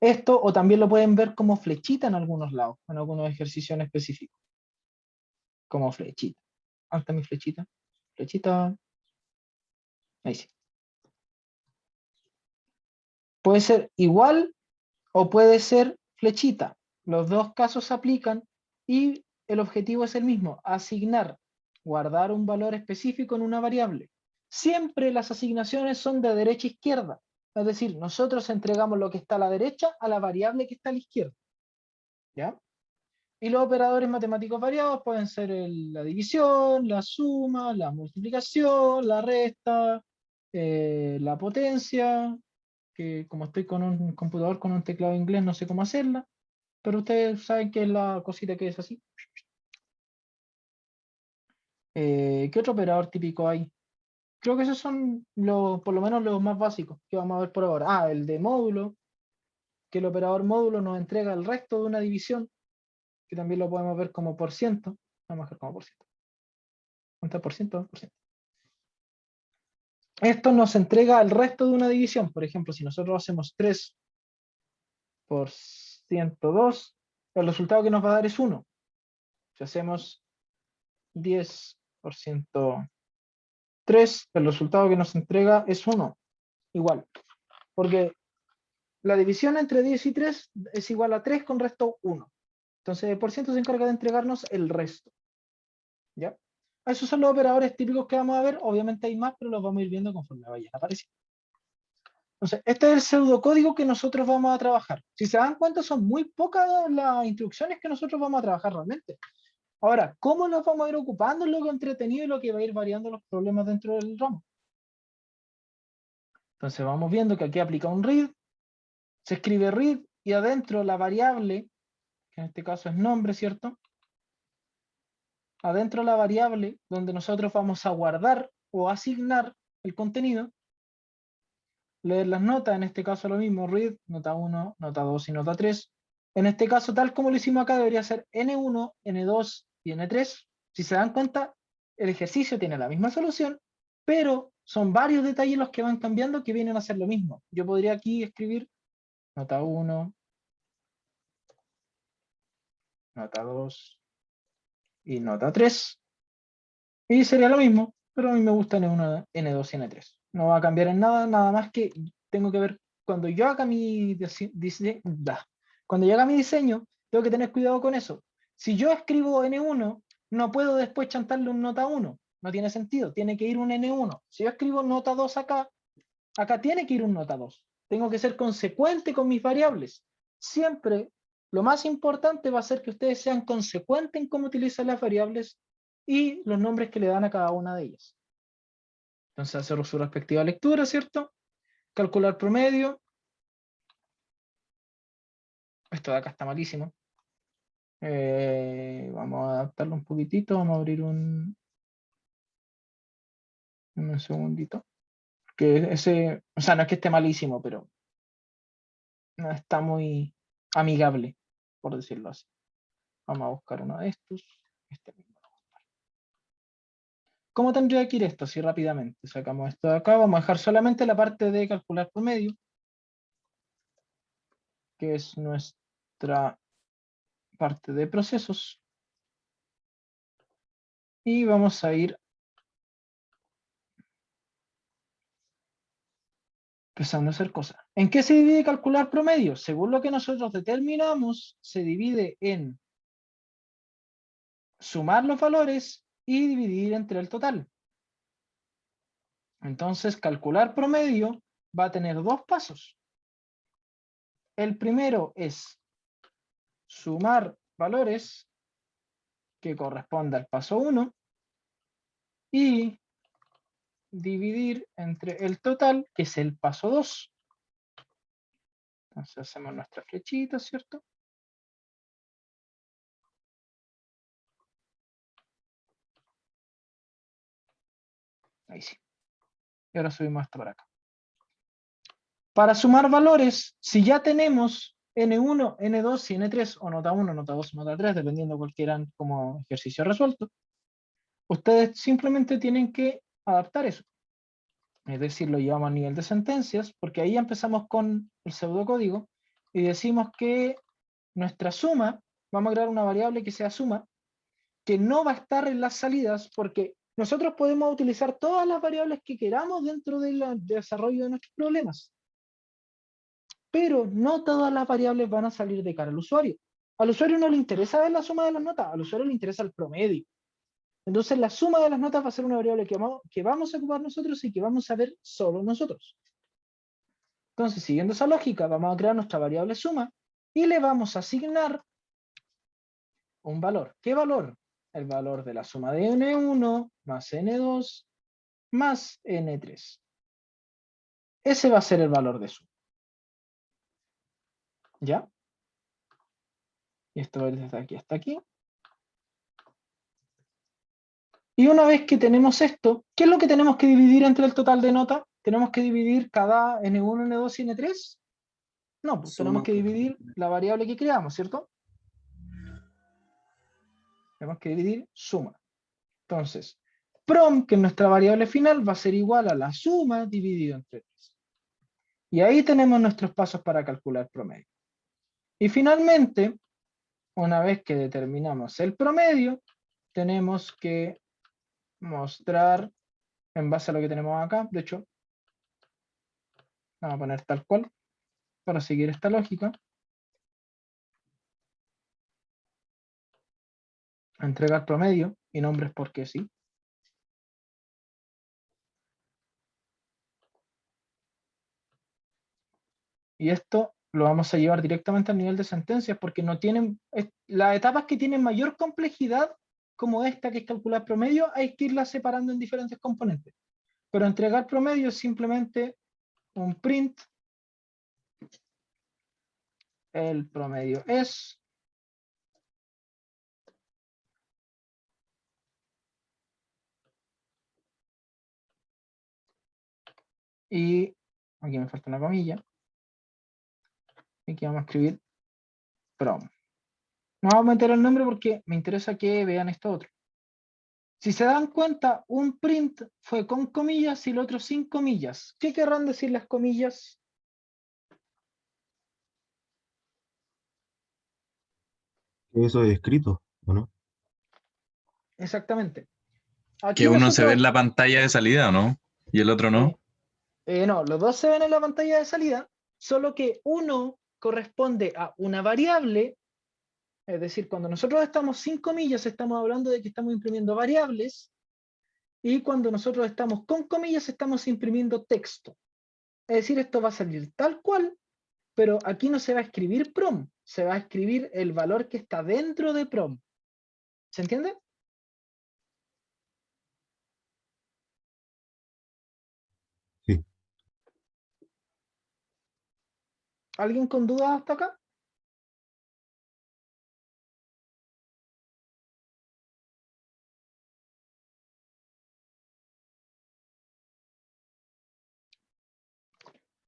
Esto, o también lo pueden ver como flechita en algunos lados, en algunos ejercicios en específico. Como flechita. ¿Dónde está mi flechita? Flechita. Ahí sí. Puede ser igual o puede ser flechita. Los dos casos se aplican y el objetivo es el mismo, asignar, guardar un valor específico en una variable. Siempre las asignaciones son de derecha a izquierda. Es decir, nosotros entregamos lo que está a la derecha a la variable que está a la izquierda. ¿Ya? Y los operadores matemáticos variados pueden ser la división, la suma, la multiplicación, la resta, la potencia, que como estoy con un computador con un teclado inglés no sé cómo hacerla, pero ustedes saben que es la cosita que es así. ¿Qué otro operador típico hay? Creo que esos son por lo menos los más básicos que vamos a ver por ahora. Ah, el de módulo, que el operador módulo nos entrega el resto de una división, que también lo podemos ver como por ciento. Vamos a ver como por ciento. ¿Cuánto por ciento? Por ciento. Esto nos entrega el resto de una división. Por ejemplo, si nosotros hacemos 3 por 102, el resultado que nos va a dar es 1. Si hacemos 10 por 103, el resultado que nos entrega es 1. Igual. Porque la división entre 10 y 3 es igual a 3 con resto 1. Entonces el por ciento se encarga de entregarnos el resto. ¿Ya? Esos son los operadores típicos que vamos a ver. Obviamente hay más, pero los vamos a ir viendo conforme vayan apareciendo. Entonces, este es el pseudocódigo que nosotros vamos a trabajar. Si se dan cuenta, son muy pocas las instrucciones que nosotros vamos a trabajar realmente. Ahora, ¿cómo nos vamos a ir ocupando en lo que entretenido y lo que va a ir variando los problemas dentro del ramo? Entonces vamos viendo que aquí aplica un read, se escribe read y adentro la variable, que en este caso es nombre, ¿cierto? Adentro la variable donde nosotros vamos a guardar o asignar el contenido, leer las notas, en este caso lo mismo, read, nota 1, nota 2 y nota 3. En este caso, tal como lo hicimos acá, debería ser N1, N2 y N3. Si se dan cuenta, el ejercicio tiene la misma solución, pero son varios detalles los que van cambiando que vienen a ser lo mismo. Yo podría aquí escribir nota 1, nota 2 y nota 3. Y sería lo mismo, pero a mí me gusta N1, N2 y N3. No va a cambiar en nada, nada más que tengo que ver cuando yo haga cuando yo haga mi diseño, tengo que tener cuidado con eso. Si yo escribo N1, no puedo después chantarle un nota 1. No tiene sentido, tiene que ir un N1. Si yo escribo nota 2 acá, acá tiene que ir un nota 2. Tengo que ser consecuente con mis variables. Siempre lo más importante va a ser que ustedes sean consecuentes en cómo utilizan las variables y los nombres que le dan a cada una de ellas. Entonces hacer su respectiva lectura, ¿cierto? Calcular promedio. Esto de acá está malísimo. Vamos a adaptarlo un poquitito. Vamos a abrir un segundito. Que ese, o sea, no es que esté malísimo, pero no está muy amigable, por decirlo así. Vamos a buscar uno de estos. Este mismo. ¿Cómo tendría que ir esto? Así rápidamente. Sacamos esto de acá. Vamos a dejar solamente la parte de calcular promedio, que es nuestra parte de procesos. Y vamos a ir empezando a hacer cosas. ¿En qué se divide calcular promedio? Según lo que nosotros determinamos, se divide en sumar los valores y dividir entre el total. Entonces, calcular promedio va a tener dos pasos. El primero es sumar valores que corresponde al paso 1, y dividir entre el total, que es el paso 2. Entonces hacemos nuestra flechita, ¿cierto? Ahí sí. Y ahora subimos esto para acá. Para sumar valores, si ya tenemos N1, N2 y N3, o nota 1, nota 2, nota 3, dependiendo de cuál quieran como ejercicio resuelto, ustedes simplemente tienen que adaptar eso. Es decir, lo llevamos a nivel de sentencias, porque ahí ya empezamos con el pseudocódigo y decimos que nuestra suma, vamos a crear una variable que sea suma, que no va a estar en las salidas, porque nosotros podemos utilizar todas las variables que queramos dentro del desarrollo de nuestros problemas. Pero no todas las variables van a salir de cara al usuario. Al usuario no le interesa ver la suma de las notas, al usuario le interesa el promedio. Entonces la suma de las notas va a ser una variable que vamos a ocupar nosotros y que vamos a ver solo nosotros. Entonces, siguiendo esa lógica, vamos a crear nuestra variable suma y le vamos a asignar un valor. ¿Qué valor? El valor de la suma de N1 más N2 más N3. Ese va a ser el valor de suma. ¿Ya? Y esto va desde aquí hasta aquí. Y una vez que tenemos esto, ¿qué es lo que tenemos que dividir entre el total de nota? ¿Tenemos que dividir cada N1, N2 y N3? No, pues tenemos Suma. que dividir la variable que creamos, ¿cierto? Tenemos que dividir suma. Entonces, prom, que es nuestra variable final, va a ser igual a la suma dividido entre 3. Y ahí tenemos nuestros pasos para calcular promedio. Y finalmente, una vez que determinamos el promedio, tenemos que mostrar, en base a lo que tenemos acá, de hecho, vamos a poner tal cual, para seguir esta lógica, entregar promedio y nombres porque sí. Y esto lo vamos a llevar directamente al nivel de sentencias porque no tienen, las etapas que tienen mayor complejidad, como esta que es calcular promedio, hay que irlas separando en diferentes componentes. Pero entregar promedio es simplemente un print, el promedio es, y aquí me falta una comilla, y aquí vamos a escribir prom. No vamos a meter el nombre porque me interesa que vean esto otro. Si se dan cuenta, un print fue con comillas y el otro sin comillas. ¿Qué querrán decir las comillas? Eso es escrito, ¿o no? Exactamente. Aquí Que uno se ve nosotros, en la pantalla de salida, ¿o no? Y el otro no. no, los dos se ven en la pantalla de salida, solo que uno corresponde a una variable, es decir, cuando nosotros estamos sin comillas, estamos hablando de que estamos imprimiendo variables, y cuando nosotros estamos con comillas, estamos imprimiendo texto. Es decir, esto va a salir tal cual, pero aquí no se va a escribir prom, se va a escribir el valor que está dentro de prom. ¿Se entiende? Sí. ¿Alguien con dudas hasta acá?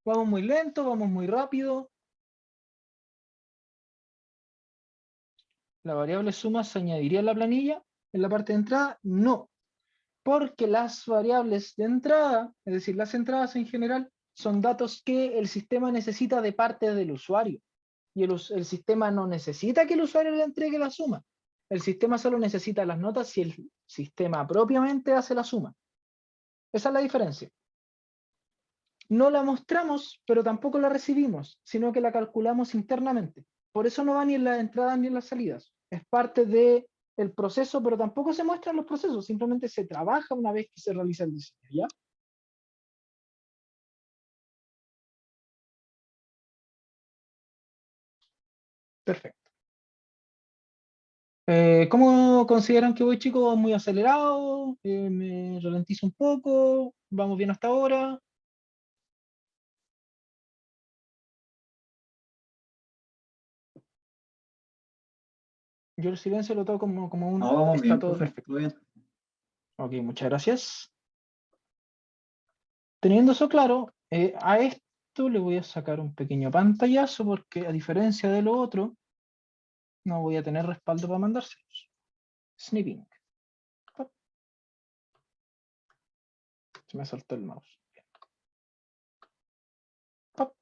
¿Vamos muy lento? ¿Vamos muy rápido? ¿La variable suma se añadiría en la planilla? ¿En la parte de entrada? No, porque las variables de entrada, es decir, las entradas en general, son datos que el sistema necesita de parte del usuario. Y el sistema no necesita que el usuario le entregue la suma. El sistema solo necesita las notas si el sistema propiamente hace la suma. Esa es la diferencia. No la mostramos, pero tampoco la recibimos, sino que la calculamos internamente. Por eso no va ni en las entradas ni en las salidas. Es parte del proceso, pero tampoco se muestran los procesos, simplemente se trabaja una vez que se realiza el diseño, ¿ya? Perfecto. ¿Cómo consideran que voy, chicos? ¿Muy acelerado? ¿Me ralentizo un poco? ¿Vamos bien hasta ahora? Yo el silencio lo toco como un... No, vamos está bien, todo profe, perfecto. todo bien. Ok, muchas gracias. Teniendo eso claro, a esto le voy a sacar un pequeño pantallazo porque a diferencia de lo otro, no voy a tener respaldo para mandárselos. Snipping. Pop. Se me soltó el mouse. Pop.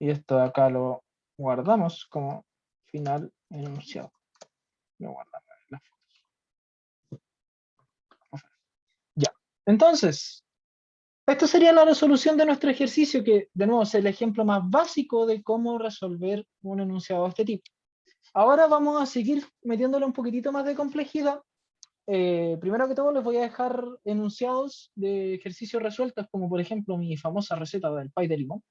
Y esto de acá lo guardamos como final enunciado. Lo guardamos en la foto. Ya. Entonces, esto sería la resolución de nuestro ejercicio, que de nuevo es el ejemplo más básico de cómo resolver un enunciado de este tipo. Ahora vamos a seguir metiéndole un poquitito más de complejidad. Primero que todo les voy a dejar enunciados de ejercicios resueltos, como por ejemplo mi famosa receta del pay de limón.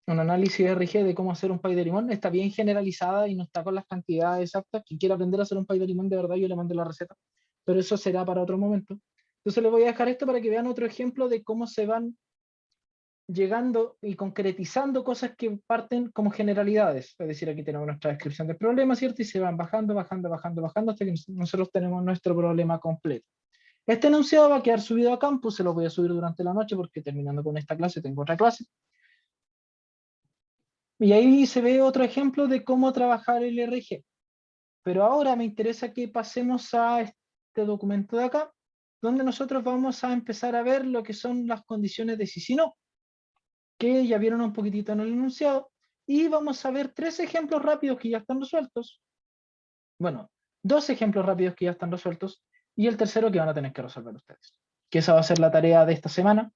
Un análisis RG de cómo hacer un pay de limón. Está bien generalizada y no está con las cantidades exactas. Quien quiera aprender a hacer un pay de limón, de verdad, yo le mando la receta. Pero eso será para otro momento. Entonces les voy a dejar esto para que vean otro ejemplo de cómo se van llegando y concretizando cosas que parten como generalidades. Es decir, aquí tenemos nuestra descripción del problema, ¿cierto? Y se van bajando, bajando, bajando, bajando hasta que nosotros tenemos nuestro problema completo. Este enunciado va a quedar subido a campus, se lo voy a subir durante la noche porque terminando con esta clase tengo otra clase. Y ahí se ve otro ejemplo de cómo trabajar el RG. Pero ahora me interesa que pasemos a este documento de acá, donde nosotros vamos a empezar a ver lo que son las condiciones de sí sí no, que ya vieron un poquitito en el enunciado, y vamos a ver 3 ejemplos rápidos que ya están resueltos. Bueno, 2 ejemplos rápidos que ya están resueltos, y el tercero que van a tener que resolver ustedes. Que esa va a ser la tarea de esta semana,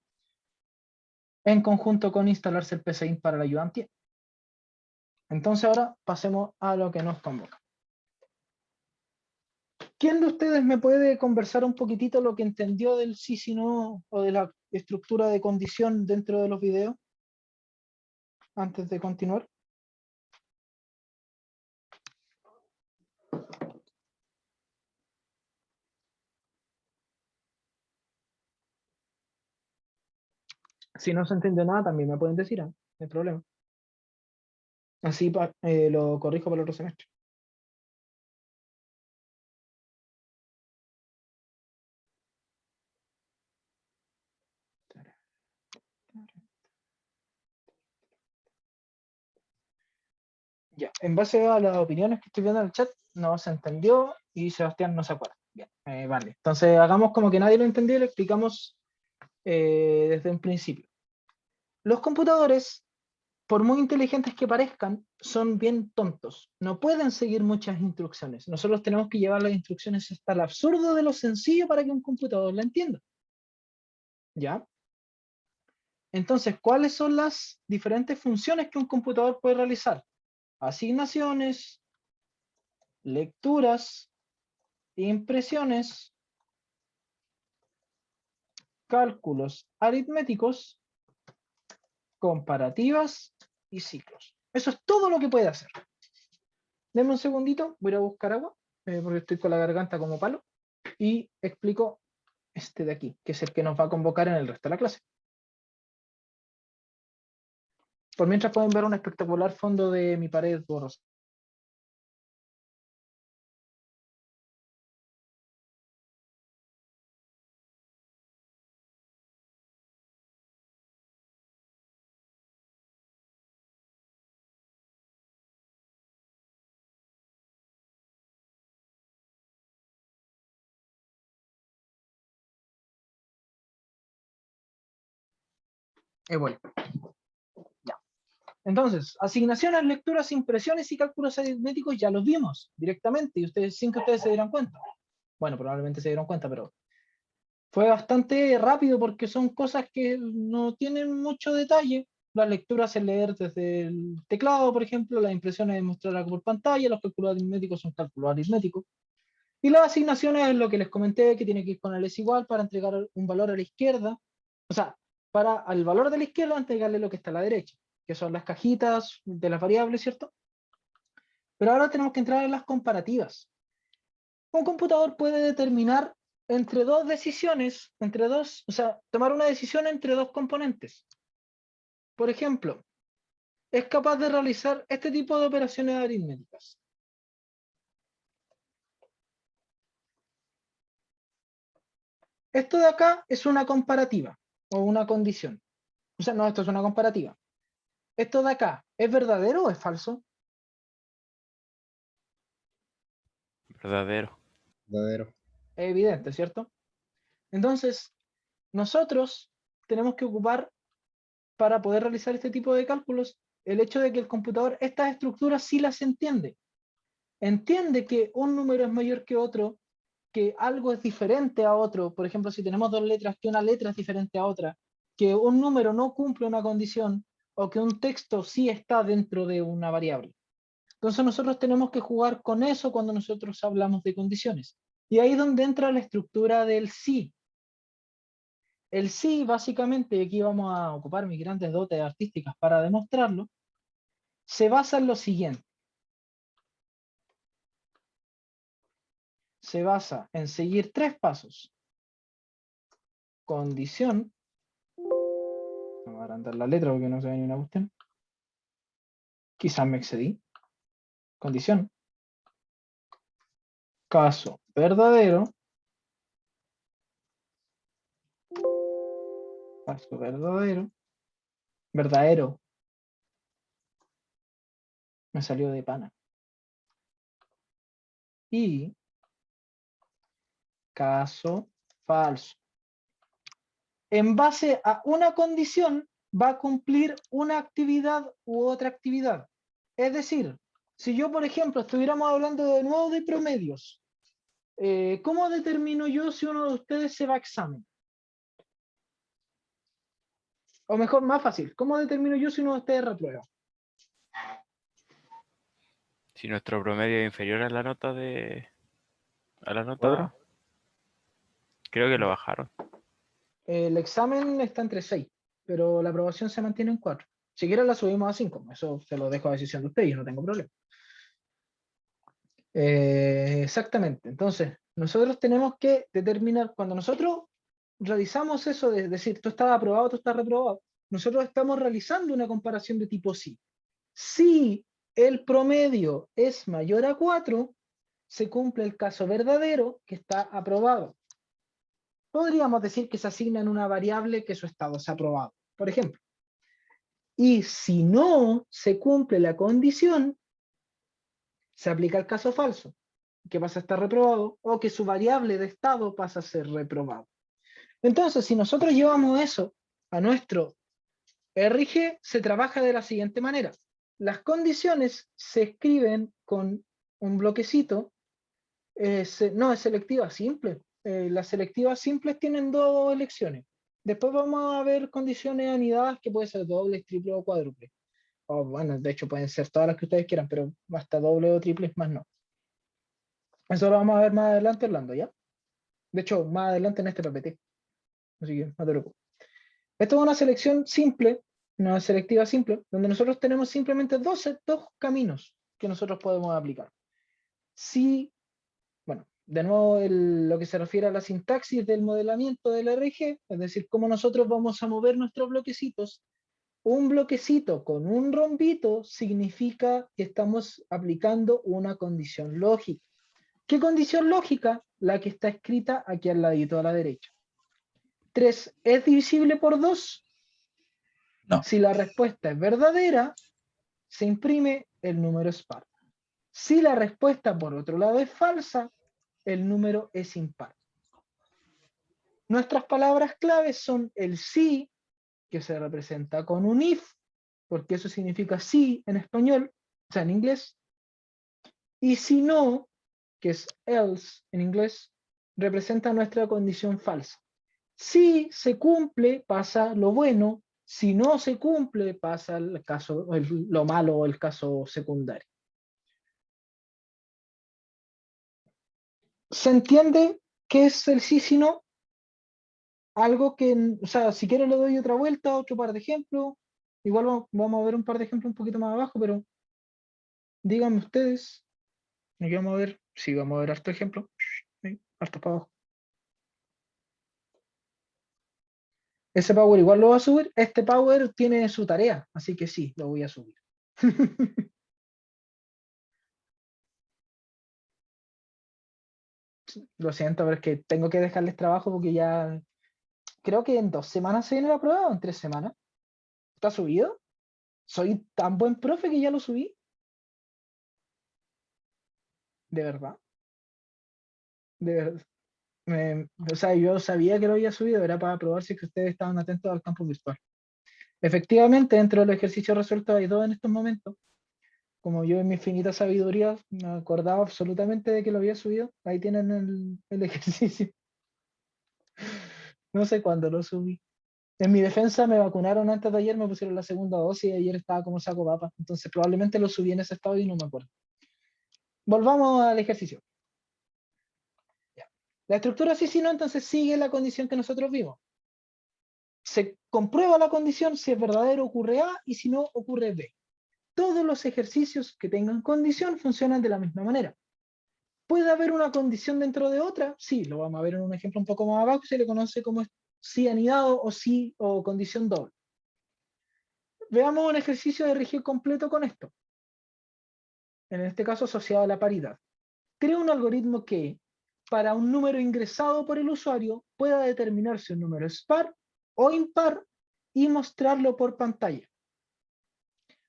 en conjunto con instalarse el PCInt para la ayudantía. Entonces ahora pasemos a lo que nos convoca. ¿Quién de ustedes me puede conversar un poquitito lo que entendió del sí, si, no, o de la estructura de condición dentro de los videos? Antes de continuar. Si no se entiende nada, también me pueden decir, no hay problema. Así lo corrijo para el otro semestre. Ya, en base a las opiniones que estoy viendo en el chat, no se entendió y Sebastián no se acuerda. Bien, vale. Entonces hagamos como que nadie lo entendió y lo explicamos desde un principio. Los computadores, por muy inteligentes que parezcan, son bien tontos. No pueden seguir muchas instrucciones. Nosotros tenemos que llevar las instrucciones hasta el absurdo de lo sencillo para que un computador la entienda. ¿Ya? Entonces, ¿cuáles son las diferentes funciones que un computador puede realizar? Asignaciones, lecturas, impresiones, cálculos aritméticos, comparativas y ciclos. Eso es todo lo que puede hacer. Denme un segundito, voy a ir a buscar agua, porque estoy con la garganta como palo, y explico este de aquí, que es el que nos va a convocar en el resto de la clase. Por mientras pueden ver un espectacular fondo de mi pared borrosa. Bueno, ya. Entonces, asignaciones, lecturas, impresiones y cálculos aritméticos ya los vimos directamente y ustedes, sin que ustedes se dieran cuenta. Bueno, probablemente se dieron cuenta, pero fue bastante rápido porque son cosas que no tienen mucho detalle. Las lecturas es leer desde el teclado, por ejemplo, las impresiones es mostrar algo por pantalla, los cálculos aritméticos son cálculos aritméticos. Y las asignaciones es lo que les comenté, que tiene que ir con el es igual para entregar un valor a la izquierda. O sea, para al valor de la izquierda entregarle lo que está a la derecha, que son las cajitas de las variables, ¿cierto? Pero ahora tenemos que entrar en las comparativas. Un computador puede determinar entre dos decisiones, o sea, tomar una decisión entre dos componentes. Por ejemplo, es capaz de realizar este tipo de operaciones aritméticas. Esto de acá es una comparativa o una condición. O sea, no, esto es una comparativa. Esto de acá, ¿es verdadero o es falso? Verdadero. Verdadero. Es evidente, ¿cierto? Entonces, nosotros tenemos que ocupar, para poder realizar este tipo de cálculos, el hecho de que el computador estas estructuras sí las entiende. Entiende que un número es mayor que otro, que algo es diferente a otro. Por ejemplo, si tenemos dos letras, que una letra es diferente a otra, que un número no cumple una condición, o que un texto sí está dentro de una variable. Entonces nosotros tenemos que jugar con eso cuando nosotros hablamos de condiciones. Y ahí es donde entra la estructura del sí. El sí, básicamente, y aquí vamos a ocupar mis grandes dotes artísticas para demostrarlo, se basa en lo siguiente. Se basa en seguir tres pasos. Condición. Vamos a agrandar la letra porque no se ve ni una cuestión. Quizás me excedí. Condición. Caso verdadero. Caso verdadero. Verdadero. Me salió de pana. Y caso falso. En base a una condición va a cumplir una actividad u otra actividad. Es decir, si yo, por ejemplo, estuviéramos hablando de nuevo de promedios, ¿cómo determino yo si uno de ustedes se va a examen? O mejor, más fácil, ¿cómo determino yo si uno de ustedes reprueba? Si nuestro promedio es inferior a la nota de. A la nota Wow. B, creo que lo bajaron. El examen está entre 6, pero la aprobación se mantiene en 4. Si quieren la subimos a 5, eso se lo dejo a decisión de ustedes, yo no tengo problema. Exactamente, entonces nosotros tenemos que determinar, cuando nosotros realizamos eso de decir, tú estás aprobado, tú estás reprobado, nosotros estamos realizando una comparación de tipo sí. Si el promedio es mayor a 4, se cumple el caso verdadero que está aprobado. Podríamos decir que se asigna en una variable que su estado es aprobado, por ejemplo. Y si no se cumple la condición, se aplica el caso falso, que pasa a estar reprobado, o que su variable de estado pasa a ser reprobado. Entonces, si nosotros llevamos eso a nuestro RG, se trabaja de la siguiente manera. Las condiciones se escriben con un bloquecito. No, es selectiva simple. Las selectivas simples tienen dos elecciones. Después vamos a ver condiciones anidadas que pueden ser dobles, triple o cuádruple. O bueno, de hecho pueden ser todas las que ustedes quieran, pero hasta doble o triple más no. Eso lo vamos a ver más adelante hablando, ¿ya? De hecho, más adelante en este PPT. Así que no te preocupes. Esto es una selección simple, una selectiva simple, donde nosotros tenemos simplemente dos caminos que nosotros podemos aplicar. Si, bueno, de nuevo lo que se refiere a la sintaxis del modelamiento del RG, es decir, cómo nosotros vamos a mover nuestros bloquecitos. Un bloquecito con un rombito significa que estamos aplicando una condición lógica. ¿Qué condición lógica? La que está escrita aquí al ladito a la derecha. 3 es divisible por 2. No. Si la respuesta es verdadera, se imprime el número es par. Si la respuesta, por otro lado, es falsa, el número es impar. Nuestras palabras claves son el sí, que se representa con un if, porque eso significa sí en español, o sea, en inglés, y si no, que es else en inglés, representa nuestra condición falsa. Si se cumple, pasa lo bueno. Si no se cumple, pasa el caso, lo malo o el caso secundario. ¿Se entiende qué es el sí, si no? Algo que, o sea, si quiero le doy otra vuelta, otro par de ejemplos. Igual vamos a ver un par de ejemplos un poquito más abajo, pero díganme ustedes. Aquí vamos a ver, sí, vamos a ver harto ejemplo. Sí, harto para abajo. Ese power igual lo va a subir. Este power tiene su tarea, así que sí, lo voy a subir. Lo siento, pero es que tengo que dejarles trabajo porque ya creo que en 2 semanas se viene la prueba o en 3 semanas. ¿Está subido? Soy tan buen profe que ya lo subí. De verdad. De verdad. O sea, yo sabía que lo había subido, era para probar si es que ustedes estaban atentos al campo virtual. Efectivamente, dentro del ejercicio resuelto hay 2 en estos momentos. Como yo en mi infinita sabiduría me acordaba absolutamente de que lo había subido, ahí tienen el ejercicio. No sé cuándo lo subí. En mi defensa me vacunaron antes de ayer, me pusieron la segunda dosis y ayer estaba como saco papa. Entonces probablemente lo subí en ese estado y no me acuerdo. Volvamos al ejercicio. Ya. La estructura sí, sí, no, entonces sigue la condición que nosotros vimos. Se comprueba la condición, si es verdadero ocurre A y si no ocurre B. Todos los ejercicios que tengan condición funcionan de la misma manera. ¿Puede haber una condición dentro de otra? Sí, lo vamos a ver en un ejemplo un poco más abajo, se le conoce como sí anidado o sí o condición doble. Veamos un ejercicio de región completo con esto. En este caso asociado a la paridad. Crea un algoritmo que, para un número ingresado por el usuario, pueda determinar si un número es par o impar y mostrarlo por pantalla.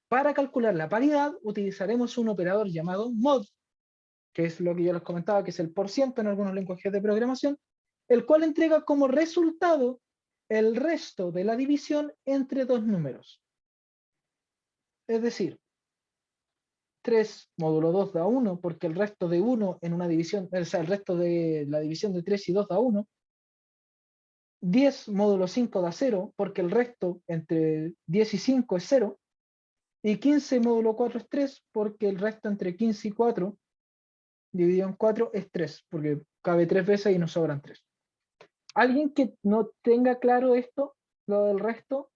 Para calcular la paridad, utilizaremos un operador llamado mod, que es lo que yo les comentaba, que es el % en algunos lenguajes de programación, el cual entrega como resultado el resto de la división entre 2 números. Es decir, 3 módulo 2 da 1, porque el resto de 1 en una división, o sea, el resto de la división de 3 y 2 da 1. 10 módulo 5 da 0, porque el resto entre 10 y 5 es 0. Y 15 módulo 4 es 3, porque el resto entre 15 y 4 dividido en 4 es 3, porque cabe 3 veces y nos sobran 3. ¿Alguien que no tenga claro esto, lo del resto?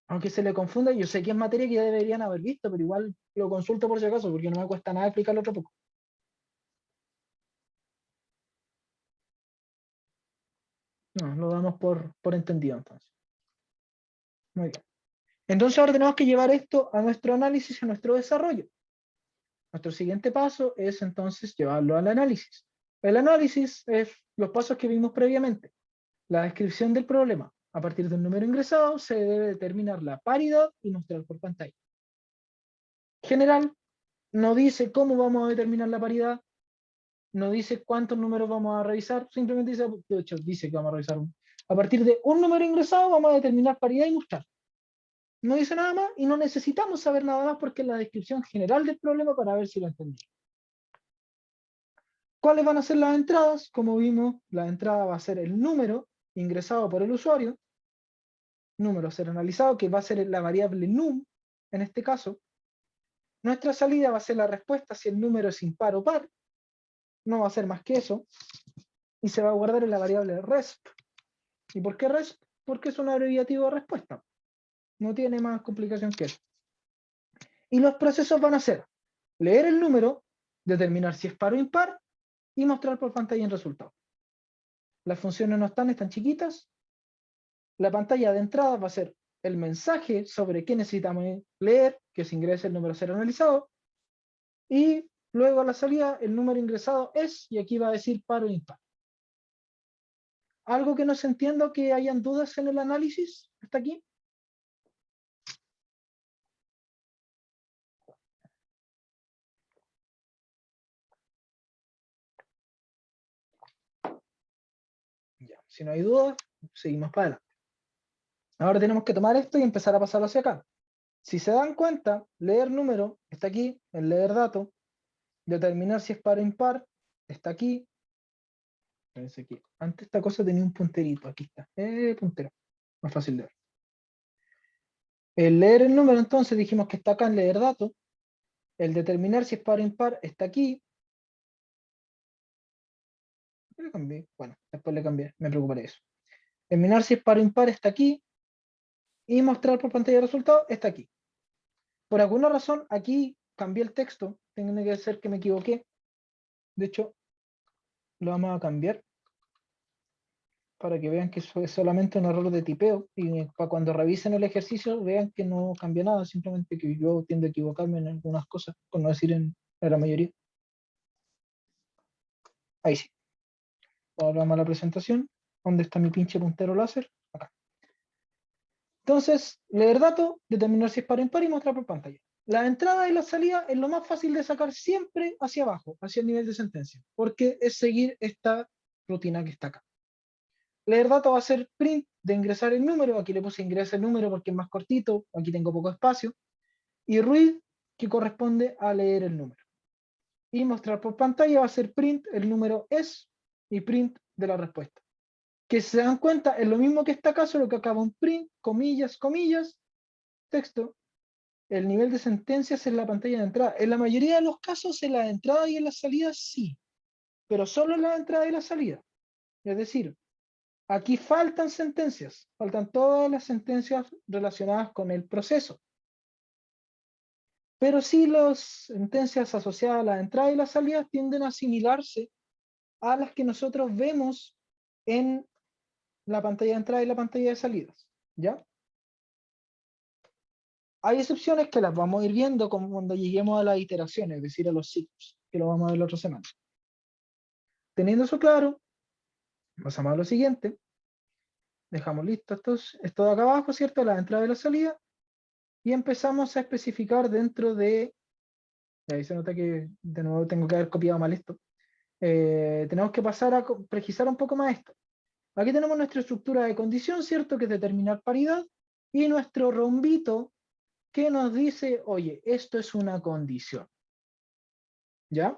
Aunque se le confunda, yo sé que es materia que ya deberían haber visto, pero igual lo consulto por si acaso, porque no me cuesta nada explicarlo otro poco. No, lo damos por entendido entonces. Muy bien. Entonces ahora tenemos que llevar esto a nuestro análisis, a nuestro desarrollo. Nuestro siguiente paso es entonces llevarlo al análisis. El análisis es los pasos que vimos previamente. La descripción del problema. A partir del número ingresado se debe determinar la paridad y mostrar por pantalla. General no dice cómo vamos a determinar la paridad, no dice cuántos números vamos a revisar, simplemente dice, de hecho, dice que vamos a revisar uno. A partir de un número ingresado vamos a determinar paridad y mostrar. No dice nada más y no necesitamos saber nada más porque es la descripción general del problema para ver si lo entendí. ¿Cuáles van a ser las entradas? Como vimos, la entrada va a ser el número ingresado por el usuario, número a ser analizado, que va a ser la variable num, en este caso. Nuestra salida va a ser la respuesta si el número es impar o par, no va a ser más que eso, y se va a guardar en la variable resp. ¿Y por qué resp? Porque es un abreviativo de respuesta. No tiene más complicación que eso. Y los procesos van a ser leer el número, determinar si es par o impar, y mostrar por pantalla el resultado. Las funciones no están chiquitas. La pantalla de entrada va a ser el mensaje sobre qué necesitamos leer, que se ingrese el número a ser analizado, y luego a la salida el número ingresado es, y aquí va a decir par o impar. ¿Algo que no se entienda, que hayan dudas en el análisis hasta aquí? Ya, si no hay dudas, seguimos para adelante. Ahora tenemos que tomar esto y empezar a pasarlo hacia acá. Si se dan cuenta, leer número está aquí, el leer dato, determinar si es par o impar está aquí. Aquí. Antes esta cosa tenía un punterito, aquí está, puntero, más fácil de ver. El leer el número entonces dijimos que está acá en leer dato, el determinar si es par o impar está aquí. Le cambié, bueno, después le cambié, me preocuparé de eso. Determinar si es par o impar está aquí, y mostrar por pantalla el resultado está aquí. Por alguna razón, aquí cambié el texto. Tiene que ser que me equivoqué. De hecho, lo vamos a cambiar para que vean que eso es solamente un error de tipeo y para cuando revisen el ejercicio vean que no cambia nada, simplemente que yo tiendo a equivocarme en algunas cosas, por no decir en la mayoría. Ahí sí. Ahora vamos a la presentación. ¿Dónde está mi pinche puntero láser? Acá. Entonces, leer datos, determinar si es par o impar y mostrar por pantalla. La entrada y la salida es lo más fácil de sacar siempre hacia abajo, hacia el nivel de sentencia, porque es seguir esta rutina que está acá. Leer datos va a ser print de ingresar el número. Aquí le puse ingresa el número porque es más cortito. Aquí tengo poco espacio. Y read, que corresponde a leer el número. Y mostrar por pantalla va a ser print, el número es, y print de la respuesta. Que si se dan cuenta, es lo mismo que está acá, solo que acaba un print, comillas, comillas, texto. El nivel de sentencias en la pantalla de entrada. En la mayoría de los casos, en la entrada y en la salida, sí. Pero solo en la entrada y la salida. Es decir, aquí faltan sentencias, faltan todas las sentencias relacionadas con el proceso. Pero sí las sentencias asociadas a la entrada y la salida tienden a asimilarse a las que nosotros vemos en la pantalla de entrada y la pantalla de salidas. ¿Ya? Hay excepciones que las vamos a ir viendo como cuando lleguemos a las iteraciones, es decir, a los ciclos, que lo vamos a ver la otra semana. Teniendo eso claro, pasamos a lo siguiente. Dejamos listo esto de acá abajo, ¿cierto? La entrada y la salida. Y empezamos a especificar dentro de... Ahí se nota que de nuevo tengo que haber copiado mal esto. Tenemos que pasar a precisar un poco más esto. Aquí tenemos nuestra estructura de condición, ¿cierto? Que es determinar paridad. Y nuestro rombito que nos dice, oye, esto es una condición. ¿Ya?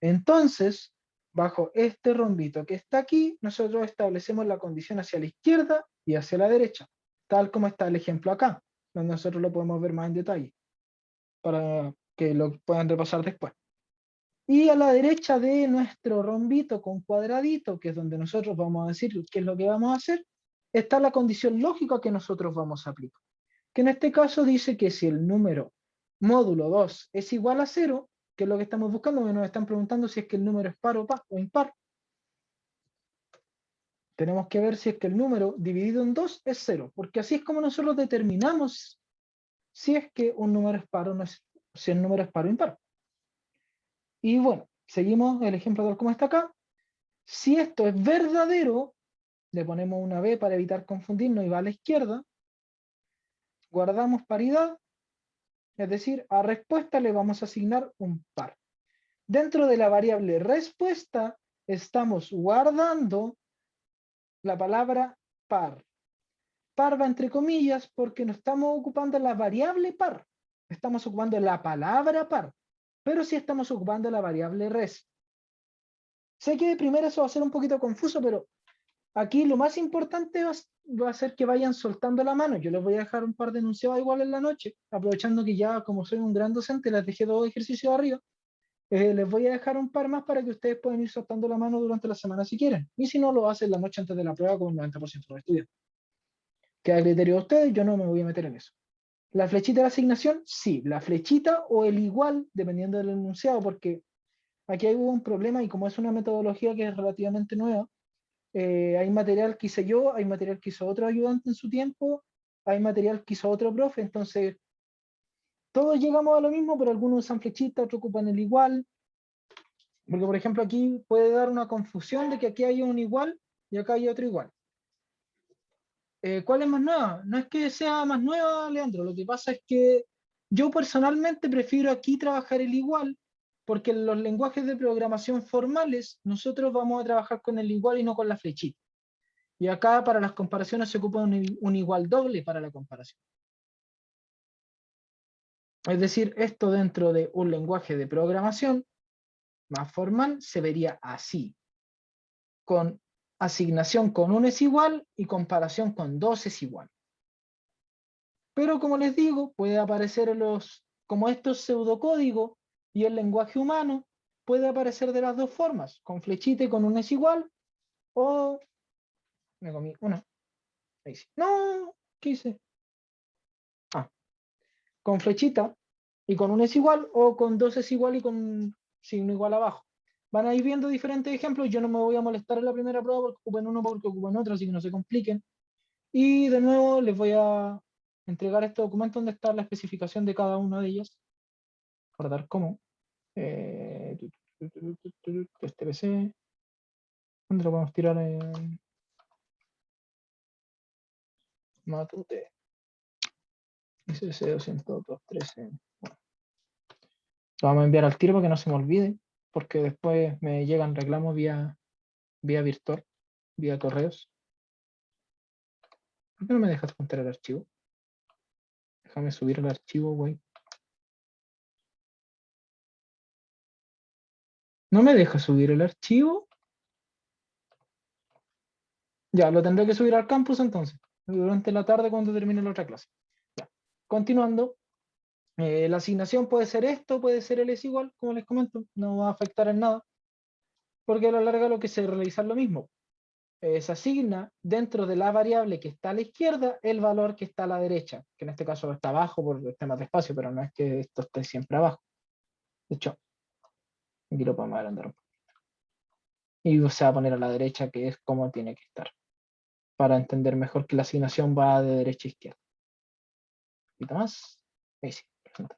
Entonces, bajo este rombito que está aquí, nosotros establecemos la condición hacia la izquierda y hacia la derecha, tal como está el ejemplo acá, donde nosotros lo podemos ver más en detalle, para que lo puedan repasar después. Y a la derecha de nuestro rombito con cuadradito, que es donde nosotros vamos a decir qué es lo que vamos a hacer, está la condición lógica que nosotros vamos a aplicar. Que en este caso dice que si el número módulo 2 es igual a 0, que es lo que estamos buscando, que nos están preguntando si es que el número es par o impar. Tenemos que ver si es que el número dividido en 2 es 0, porque así es como nosotros determinamos si es que un número es par o no es, si el número es par o impar. Y bueno, seguimos el ejemplo tal como está acá. Si esto es verdadero, le ponemos una B para evitar confundirnos y va a la izquierda. Guardamos paridad, es decir, a respuesta le vamos a asignar un par. Dentro de la variable respuesta estamos guardando la palabra par. Par va entre comillas porque no estamos ocupando la variable par. Estamos ocupando la palabra par. Pero sí estamos ocupando la variable res. Sé que de primera eso va a ser un poquito confuso, pero aquí lo más importante va a ser que vayan soltando la mano. Yo les voy a dejar un par de enunciados igual en la noche, aprovechando que ya como soy un gran docente, les dejé 2 ejercicios arriba. Les voy a dejar un par más para que ustedes puedan ir soltando la mano durante la semana si quieren. Y si no, lo hacen la noche antes de la prueba con el 90% de los estudiantes. Queda a criterio de ustedes, yo no me voy a meter en eso. ¿La flechita de la asignación? Sí, la flechita o el igual, dependiendo del enunciado, porque aquí hubo un problema y como es una metodología que es relativamente nueva, hay material que hice yo, hay material que hizo otro ayudante en su tiempo, hay material que hizo otro profe, entonces todos llegamos a lo mismo, pero algunos usan flechita, otros ocupan el igual, porque por ejemplo aquí puede dar una confusión de que aquí hay un igual y acá hay otro igual. ¿Cuál es más nueva? No es que sea más nueva, Leandro, lo que pasa es que yo personalmente prefiero aquí trabajar el igual, porque en los lenguajes de programación formales nosotros vamos a trabajar con el igual y no con la flechita. Y acá para las comparaciones se ocupa un igual doble para la comparación. Es decir, esto dentro de un lenguaje de programación más formal se vería así, con asignación con 1 es igual y comparación con 2 es igual. Pero como les digo, puede aparecer como esto es pseudocódigo y el lenguaje humano, puede aparecer de las dos formas, con flechita y con 1 es igual, o me comí una. Ahí sí. No, ¿qué hice? con flechita y con un es igual, o con dos es igual y con signo igual abajo. Van a ir viendo diferentes ejemplos. Yo no me voy a molestar en la primera prueba porque ocupen uno, porque ocupen otro, así que no se compliquen. Y de nuevo les voy a entregar este documento donde está la especificación de cada una de ellas. Recordar cómo. Este PC. ¿Dónde lo podemos tirar? Matute. SC 213. Bueno, lo vamos a enviar al tiro para que no se me olvide, porque después me llegan reclamos vía virtual, vía correos. ¿Por qué no me dejas juntar el archivo? Déjame subir el archivo, güey. ¿No me deja subir el archivo? Ya, lo tendré que subir al campus entonces, durante la tarde cuando termine la otra clase. Ya. Continuando, la asignación puede ser esto, puede ser el es igual, como les comento, no va a afectar en nada, porque a la larga lo que se realiza es lo mismo. Se asigna dentro de la variable que está a la izquierda el valor que está a la derecha, que en este caso está abajo por temas de espacio, pero no es que esto esté siempre abajo. De hecho, aquí lo podemos agrandar un poco. Y se va a poner a la derecha, que es como tiene que estar, para entender mejor que la asignación va de derecha a izquierda. Un poquito más. Ahí sí, perfecto.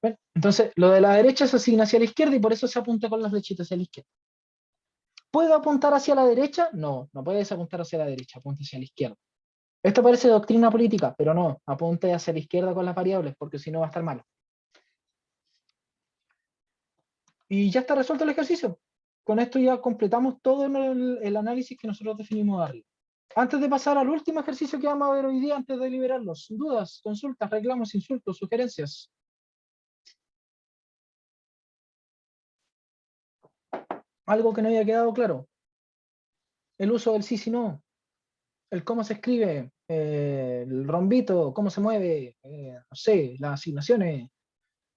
Bueno, entonces, lo de la derecha se asigna hacia la izquierda y por eso se apunta con las flechitas hacia la izquierda. ¿Puedo apuntar hacia la derecha? No, no puedes apuntar hacia la derecha, apunta hacia la izquierda. Esto parece doctrina política, pero no, apunte hacia la izquierda con las variables, porque si no va a estar malo. Y ya está resuelto el ejercicio. Con esto ya completamos todo el análisis que nosotros definimos arriba. Antes de pasar al último ejercicio que vamos a ver hoy día, antes de liberarlos, dudas, consultas, reclamos, insultos, sugerencias. Algo que no haya quedado claro. El uso del sí, si, no. El cómo se escribe, el rombito, cómo se mueve, no sé, las asignaciones,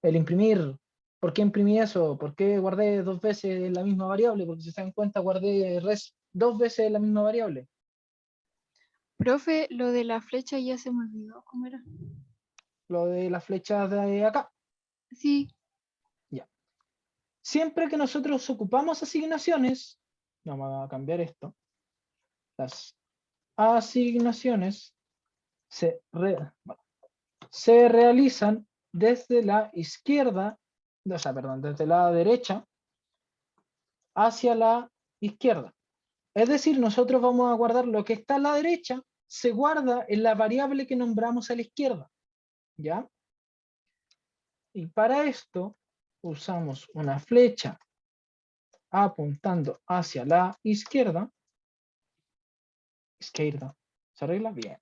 el imprimir. ¿Por qué imprimí eso? ¿Por qué guardé dos veces la misma variable? Porque si se dan cuenta, guardé res dos veces la misma variable. Profe, lo de la flecha ya se me olvidó. ¿Cómo era? Lo de las flechas de acá. Sí. Ya. Siempre que nosotros ocupamos asignaciones, vamos a cambiar esto, las asignaciones se realizan desde la izquierda, o sea, perdón, desde la derecha hacia la izquierda. Es decir, nosotros vamos a guardar lo que está a la derecha, se guarda en la variable que nombramos a la izquierda. ¿Ya? Y para esto usamos una flecha apuntando hacia la izquierda. Izquierda. ¿Se arregla? Bien.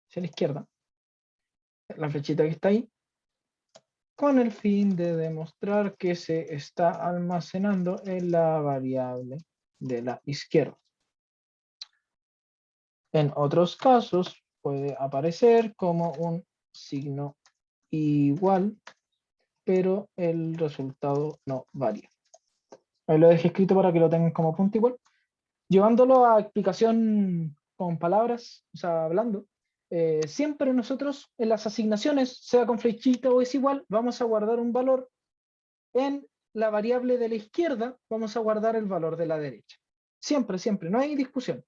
Hacia la izquierda. La flechita que está ahí. Con el fin de demostrar que se está almacenando en la variable de la izquierda. En otros casos puede aparecer como un signo igual, pero el resultado no varía. Ahí lo dejé escrito para que lo tengan como punto igual. Llevándolo a explicación con palabras, o sea, hablando, siempre nosotros en las asignaciones, sea con flechita o es igual, vamos a guardar un valor en la variable de la izquierda, vamos a guardar el valor de la derecha. Siempre, siempre, no hay discusión.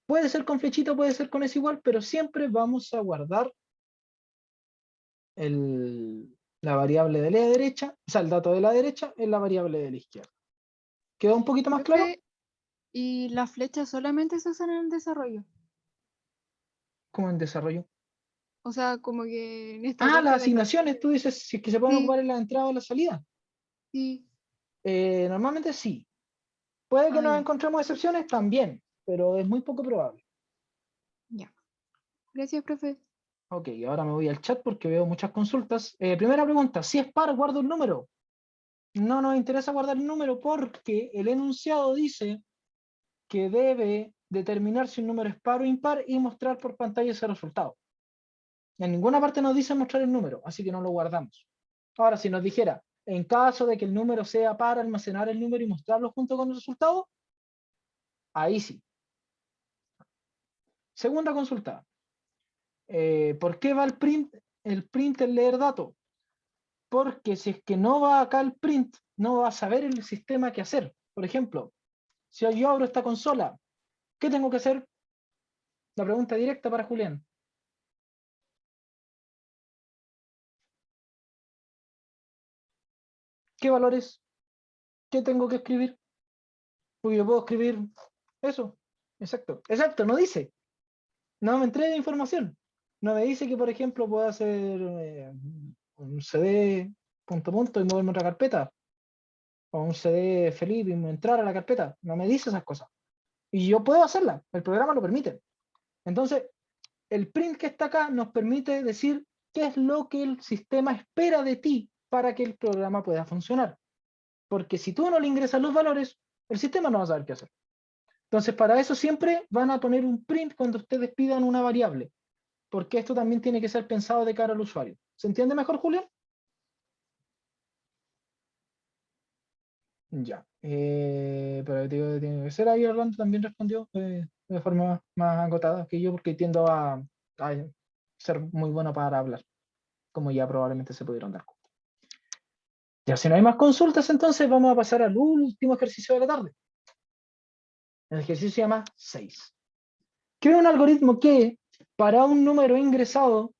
Puede ser con flechita, puede ser con es igual, pero siempre vamos a guardar la variable de la derecha, o sea, el dato de la derecha en la variable de la izquierda. ¿Quedó un poquito más claro? Profe, ¿y las flechas solamente se usan en el desarrollo? Como en desarrollo. O sea, como que en esta Ah, parte las de acá. asignaciones, tú dices si es que se pueden Sí, ocupar en la entrada o la salida. sí. Normalmente sí. Puede que nos Ya. encontremos excepciones también, pero es muy poco probable. Ya. Gracias, profe. Ok, ahora me voy al chat porque veo muchas consultas. Primera pregunta, si es par, guardo el número. No nos interesa guardar el número porque el enunciado dice que debe determinar si un número es par o impar y mostrar por pantalla ese resultado. En ninguna parte nos dice mostrar el número, así que no lo guardamos. Ahora, si nos dijera, en caso de que el número sea par, almacenar el número y mostrarlo junto con el resultado, ahí sí. Segunda consulta. ¿Por qué va el print el print el leer dato, porque si es que no va acá el print, no va a saber el sistema qué hacer. Por ejemplo, si yo abro esta consola, ¿qué tengo que hacer? La pregunta directa para Julián. ¿Qué valores? ¿Qué tengo que escribir? Porque yo puedo escribir eso. Exacto. Exacto, no dice. No me entrega información. No me dice que, por ejemplo, puedo hacer un CD punto punto y moverme a otra carpeta. O un CD Felipe y entrar a la carpeta. No me dice esas cosas. Y yo puedo hacerla. El programa lo permite. Entonces, el print que está acá nos permite decir qué es lo que el sistema espera de ti para que el programa pueda funcionar. Porque si tú no le ingresas los valores, el sistema no va a saber qué hacer. Entonces, para eso siempre van a poner un print cuando ustedes pidan una variable, porque esto también tiene que ser pensado de cara al usuario. ¿Se entiende mejor, Julián? Ya. Pero digo, tiene que ser ahí. Orlando también respondió de forma más agotada que yo, porque tiendo a ser muy bueno para hablar, como ya probablemente se pudieron dar cuenta. Ya, si no hay más consultas, entonces vamos a pasar al último ejercicio de la tarde. El ejercicio se llama 6. Crea un algoritmo que, para un número ingresado,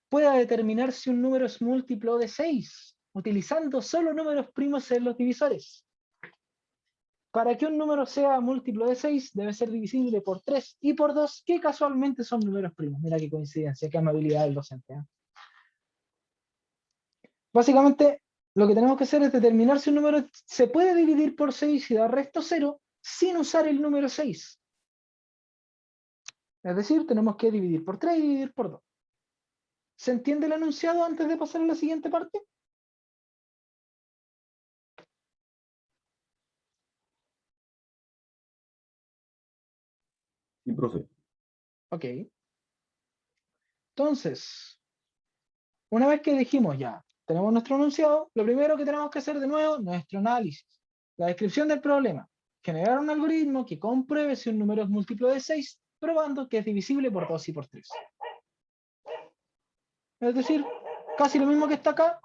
pueda determinar si un número es múltiplo de 6, utilizando solo números primos en los divisores. Para que un número sea múltiplo de 6, debe ser divisible por 3 y por 2, que casualmente son números primos. Mira qué coincidencia, qué amabilidad del docente. Básicamente, lo que tenemos que hacer es determinar si un número se puede dividir por 6 y dar resto 0 sin usar el número 6. Es decir, tenemos que dividir por 3 y dividir por 2. ¿Se entiende el enunciado antes de pasar a la siguiente parte? Sí, profe. Ok. Entonces, una vez que dijimos ya, tenemos nuestro enunciado, lo primero que tenemos que hacer de nuevo, nuestro análisis. La descripción del problema. Generar un algoritmo que compruebe si un número es múltiplo de 6, probando que es divisible por 2 y por 3. Es decir, casi lo mismo que está acá,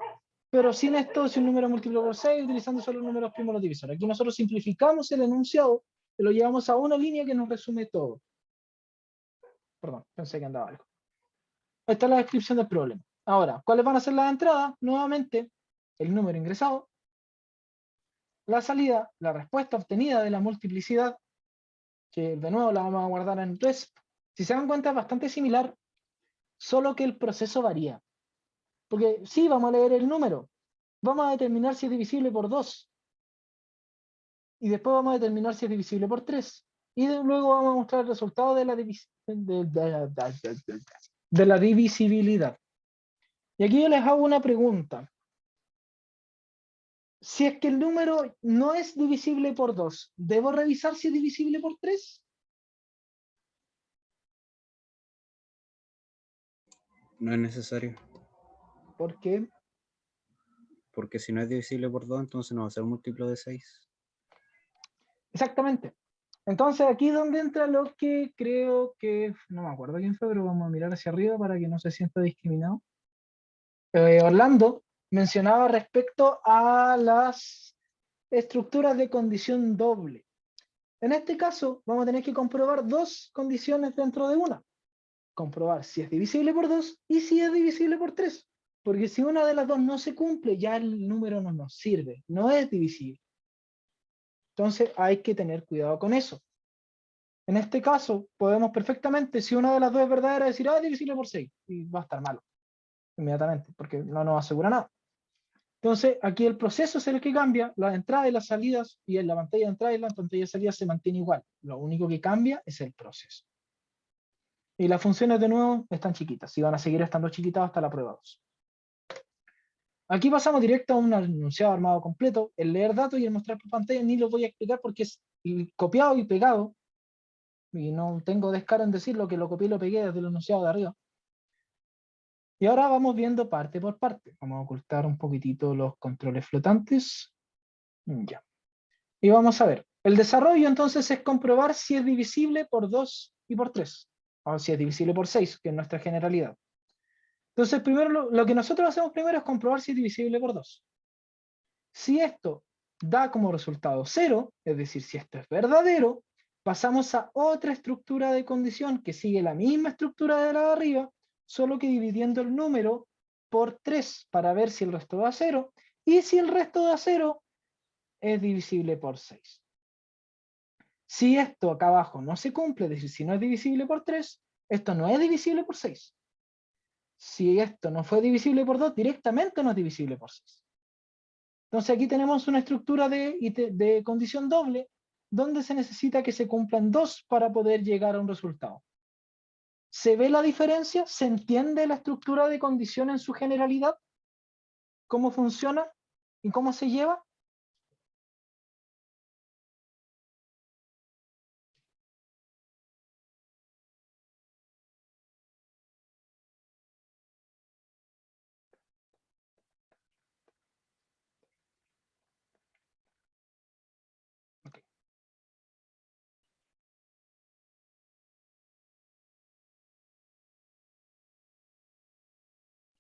pero sin esto, si un número es múltiplo por 6, utilizando solo números primos los divisores. Aquí nosotros simplificamos el enunciado y lo llevamos a una línea que nos resume todo. Perdón, pensé que andaba algo. Esta es la descripción del problema. Ahora, ¿cuáles van a ser las entradas? Nuevamente, el número ingresado, la salida, la respuesta obtenida de la multiplicidad, que de nuevo la vamos a guardar en RESP. Si se dan cuenta, es bastante similar, solo que el proceso varía. Porque sí, vamos a leer el número, vamos a determinar si es divisible por 2, y después vamos a determinar si es divisible por 3, y luego vamos a mostrar el resultado de la divisibilidad. Y aquí yo les hago una pregunta. Si es que el número no es divisible por 2, ¿debo revisar si es divisible por 3? No es necesario, ¿Por qué? porque si no es divisible por 2, entonces no va a ser múltiplo de 6. Exactamente. Entonces aquí es donde entra lo que creo que, no me acuerdo quién fue, pero vamos a mirar hacia arriba para que no se sienta discriminado. Orlando mencionaba respecto a las estructuras de condición doble. En este caso vamos a tener que comprobar dos condiciones dentro de una. Comprobar si es divisible por 2 y si es divisible por 3. Porque si una de las dos no se cumple, ya el número no nos sirve, no es divisible. Entonces hay que tener cuidado con eso. En este caso, podemos perfectamente, si una de las dos es verdadera, decir, es divisible por 6, y va a estar malo, inmediatamente, porque no nos asegura nada. Entonces, aquí el proceso es el que cambia, las entradas y las salidas, y en la pantalla de entrada y la pantalla de salida se mantiene igual. Lo único que cambia es el proceso. Y las funciones, de nuevo, están chiquitas, y van a seguir estando chiquitas hasta la prueba 2. Aquí pasamos directo a un enunciado armado completo. El leer datos y el mostrar por pantalla ni lo voy a explicar porque es copiado y pegado. Y no tengo descaro en decirlo, que lo copié y lo pegué desde el enunciado de arriba. Y ahora vamos viendo parte por parte. Vamos a ocultar un poquitito los controles flotantes. Ya. Y vamos a ver. El desarrollo entonces es comprobar si es divisible por 2 y por 3. O si es divisible por 6, que es nuestra generalidad. Entonces, primero lo que nosotros hacemos primero es comprobar si es divisible por 2. Si esto da como resultado 0, es decir, si esto es verdadero, pasamos a otra estructura de condición que sigue la misma estructura de la de arriba, solo que dividiendo el número por 3 para ver si el resto da 0, y si el resto da 0, es divisible por 6. Si esto acá abajo no se cumple, es decir, si no es divisible por 3, esto no es divisible por 6. Si esto no fue divisible por 2, directamente no es divisible por 6. Entonces aquí tenemos una estructura de condición doble, donde se necesita que se cumplan 2 para poder llegar a un resultado. ¿Se ve la diferencia? ¿Se entiende la estructura de condición en su generalidad? ¿Cómo funciona? ¿Y cómo se lleva?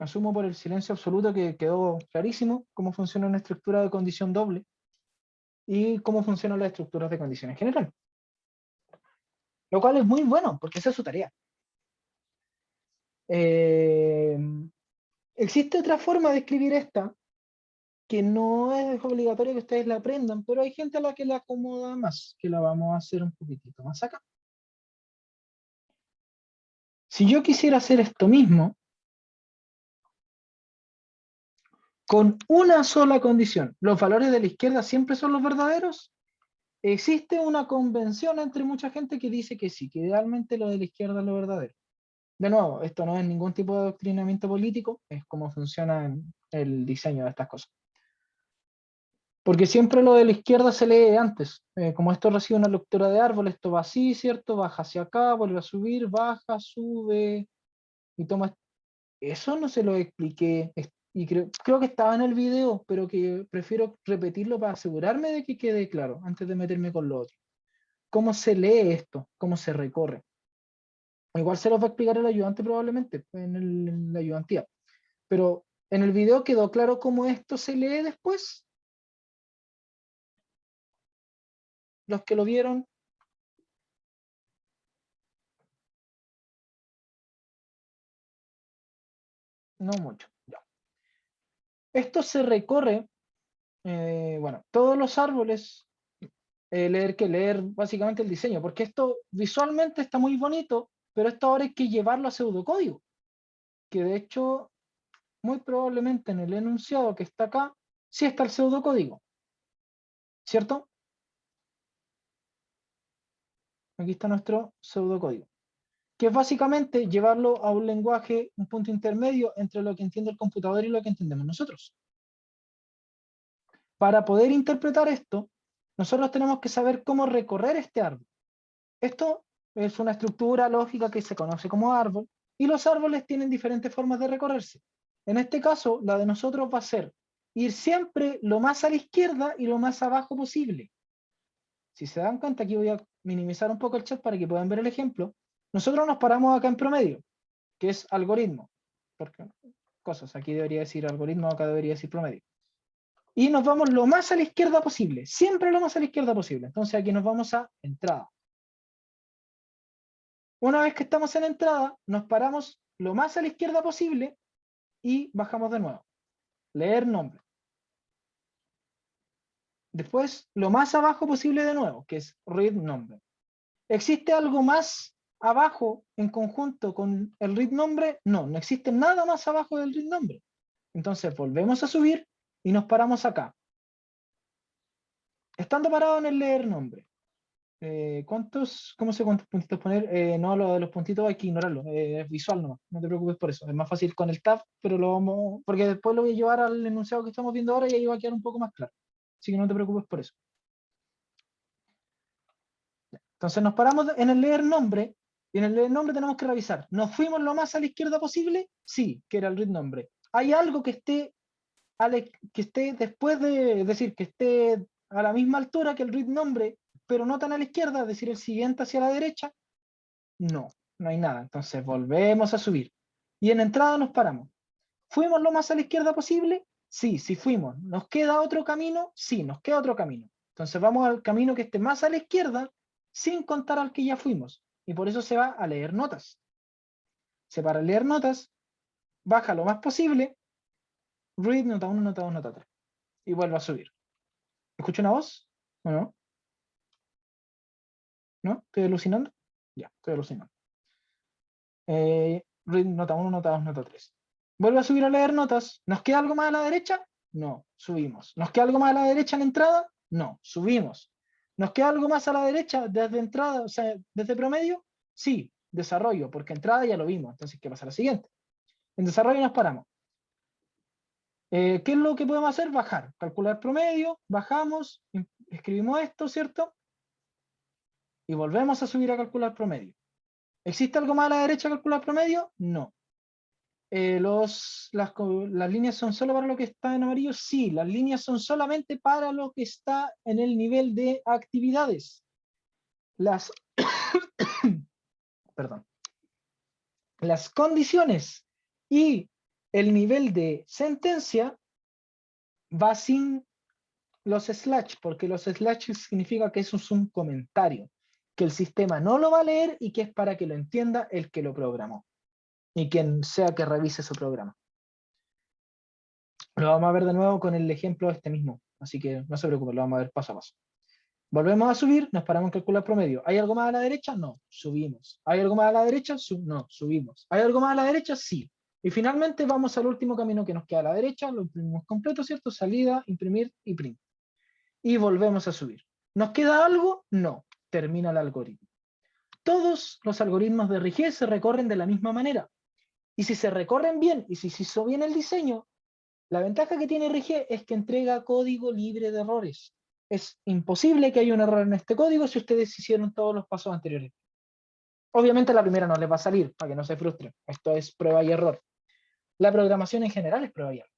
Asumo por el silencio absoluto que quedó clarísimo cómo funciona una estructura de condición doble y cómo funcionan las estructuras de condición en general. Lo cual es muy bueno, porque esa es su tarea. Existe otra forma de escribir esta, que no es obligatorio que ustedes la aprendan, pero hay gente a la que la acomoda más, que la vamos a hacer un poquitito más acá. Si yo quisiera hacer esto mismo, con una sola condición, ¿los valores de la izquierda siempre son los verdaderos? Existe una convención entre mucha gente que dice que sí, que idealmente lo de la izquierda es lo verdadero. De nuevo, esto no es ningún tipo de adoctrinamiento político, es cómo funciona el diseño de estas cosas. Porque siempre lo de la izquierda se lee antes. Como esto recibe una lectura de árbol, esto va así, ¿cierto? Baja hacia acá, vuelve a subir, baja, sube, y toma... Eso no se lo expliqué, y creo que estaba en el video, pero que prefiero repetirlo para asegurarme de que quede claro, antes de meterme con lo otro. ¿Cómo se lee esto? ¿Cómo se recorre? Igual se los va a explicar el ayudante probablemente, en la ayudantía. Pero en el video quedó claro cómo esto se lee después. Los que lo vieron. No mucho. Ya. Esto se recorre, bueno, todos los árboles, leer básicamente el diseño, porque esto visualmente está muy bonito, pero esto ahora hay que llevarlo a pseudocódigo, que de hecho, muy probablemente en el enunciado que está acá, sí está el pseudocódigo, ¿cierto? Aquí está nuestro pseudocódigo, que es básicamente llevarlo a un lenguaje, un punto intermedio entre lo que entiende el computador y lo que entendemos nosotros. Para poder interpretar esto, nosotros tenemos que saber cómo recorrer este árbol. Esto es una estructura lógica que se conoce como árbol, y los árboles tienen diferentes formas de recorrerse. En este caso, la de nosotros va a ser ir siempre lo más a la izquierda y lo más abajo posible. Si se dan cuenta, aquí voy a minimizar un poco el chat para que puedan ver el ejemplo. Nosotros nos paramos acá en promedio, que es algoritmo. Porque cosas, aquí debería decir algoritmo, acá debería decir promedio. Y nos vamos lo más a la izquierda posible, siempre lo más a la izquierda posible. Entonces aquí nos vamos a entrada. Una vez que estamos en entrada, nos paramos lo más a la izquierda posible y bajamos de nuevo. Leer nombre. Después, lo más abajo posible de nuevo, que es read nombre. ¿Existe algo más abajo en conjunto con el read nombre? No, no existe nada más abajo del read nombre. Entonces volvemos a subir y nos paramos acá. Estando parado en el leer nombre. ¿Cómo sé cuántos puntitos poner? No, lo de los puntitos hay que ignorarlo, es visual nomás, no te preocupes por eso, es más fácil con el tab, pero lo vamos, porque después lo voy a llevar al enunciado que estamos viendo ahora y ahí va a quedar un poco más claro, así que no te preocupes por eso. Entonces nos paramos en el leer nombre, y en el leer nombre tenemos que revisar, ¿nos fuimos lo más a la izquierda posible? Sí, que era el read nombre. ¿Hay algo que esté después de, es decir, que esté a la misma altura que el read nombre, pero no tan a la izquierda, es decir, el siguiente hacia la derecha? No, no hay nada. Entonces volvemos a subir. Y en entrada nos paramos. ¿Fuimos lo más a la izquierda posible? Sí, sí fuimos. ¿Nos queda otro camino? Sí, nos queda otro camino. Entonces vamos al camino que esté más a la izquierda sin contar al que ya fuimos. Y por eso se va a leer notas. Se para leer notas, baja lo más posible, read, nota 1, nota 2, nota 3. Y vuelve a subir. ¿Escucho una voz? ¿O no? ¿No? ¿Estoy alucinando? Ya, estoy alucinando. Read, nota 1, nota 2, nota 3. Vuelve a subir a leer notas. ¿Nos queda algo más a la derecha? No, subimos. ¿Nos queda algo más a la derecha en entrada? No, subimos. ¿Nos queda algo más a la derecha desde entrada, o sea, desde promedio? Sí, desarrollo, porque entrada ya lo vimos. Entonces, ¿qué pasa? La siguiente. En desarrollo nos paramos. ¿Qué es lo que podemos hacer? Bajar. Calcular promedio, bajamos, escribimos esto, ¿cierto? Y volvemos a subir a calcular promedio. ¿Existe algo más a la derecha a calcular promedio? No. Las líneas son solo para lo que está en amarillo. Sí, las líneas son solamente para lo que está en el nivel de actividades. Perdón. Las condiciones y el nivel de sentencia va sin los slash, porque los slash significa que eso es un comentario, que el sistema no lo va a leer y que es para que lo entienda el que lo programó y quien sea que revise su programa. Lo vamos a ver de nuevo con el ejemplo este mismo, así que no se preocupen, lo vamos a ver paso a paso. Volvemos a subir, nos paramos en calcular promedio. ¿Hay algo más a la derecha? No, subimos. ¿Hay algo más a la derecha? No, subimos. ¿Hay algo más a la derecha? Sí. Y finalmente vamos al último camino que nos queda a la derecha, lo imprimimos completo, ¿cierto? Salida, imprimir y print. Y volvemos a subir. ¿Nos queda algo? No, termina el algoritmo. Todos los algoritmos de RG se recorren de la misma manera. Y si se recorren bien, y si se hizo bien el diseño, la ventaja que tiene RG es que entrega código libre de errores. Es imposible que haya un error en este código si ustedes hicieron todos los pasos anteriores. Obviamente la primera no les va a salir, para que no se frustren. Esto es prueba y error. La programación en general es prueba y error.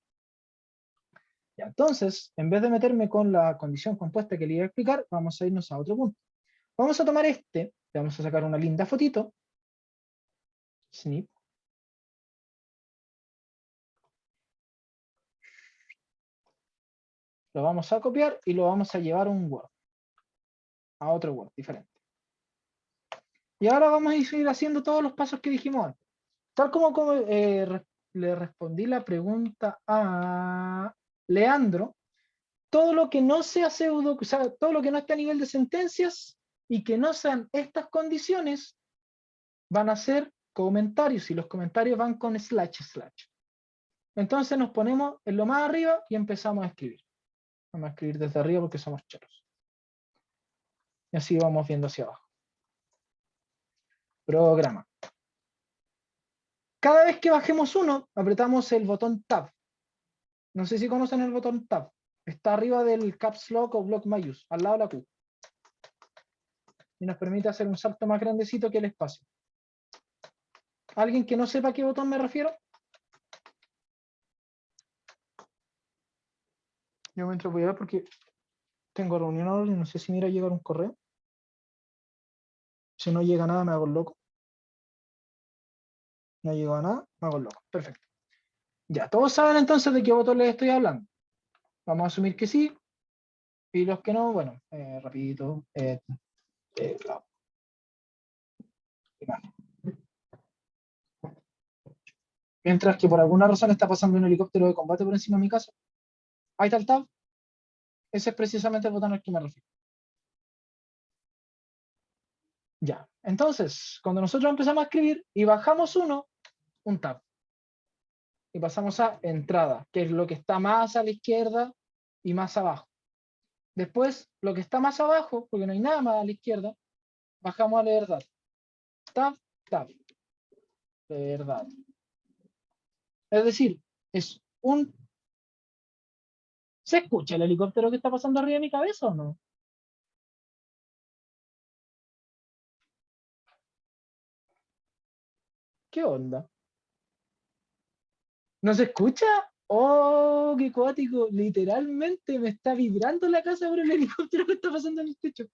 Ya, entonces, en vez de meterme con la condición compuesta que le iba a explicar, vamos a irnos a otro punto. Vamos a tomar le vamos a sacar una linda fotito. Snip. Lo vamos a copiar y lo vamos a llevar a un Word. A otro Word, diferente. Y ahora vamos a ir haciendo todos los pasos que dijimos antes. Tal como le respondí la pregunta a Leandro, todo lo que no sea pseudo, o sea, todo lo que no esté a nivel de sentencias y que no sean estas condiciones, van a ser comentarios, y los comentarios van con slash. Entonces nos ponemos en lo más arriba y empezamos a escribir. Vamos a escribir desde arriba porque somos choros. Y así vamos viendo hacia abajo. Programa. Cada vez que bajemos uno, apretamos el botón Tab. No sé si conocen el botón Tab. Está arriba del Caps Lock o Block Mayús, al lado de la Q. Y nos permite hacer un salto más grandecito que el espacio. ¿Alguien que no sepa a qué botón me refiero? Yo mientras voy a ver porque tengo reunión ahora y no sé si me irá a llegar un correo. Si no llega nada, me hago el loco. No llegó nada, me hago el loco. Perfecto. Ya, todos saben entonces de qué botón les estoy hablando. Vamos a asumir que sí. Y los que no, bueno, rapidito. Mientras que por alguna razón está pasando un helicóptero de combate por encima de mi casa. Ahí está el tab. Ese es precisamente el botón al que me refiero. Ya, entonces, cuando nosotros empezamos a escribir y bajamos uno, un tab. Y pasamos a entrada, que es lo que está más a la izquierda y más abajo. Después, lo que está más abajo, porque no hay nada más a la izquierda, bajamos a leer datos. Tab, tab. Leer datos. Es decir, es un... ¿Se escucha el helicóptero que está pasando arriba de mi cabeza o no? ¿Qué onda? ¿No se escucha? ¡Oh, qué cuático! Literalmente me está vibrando la casa por el helicóptero que está pasando en el techo.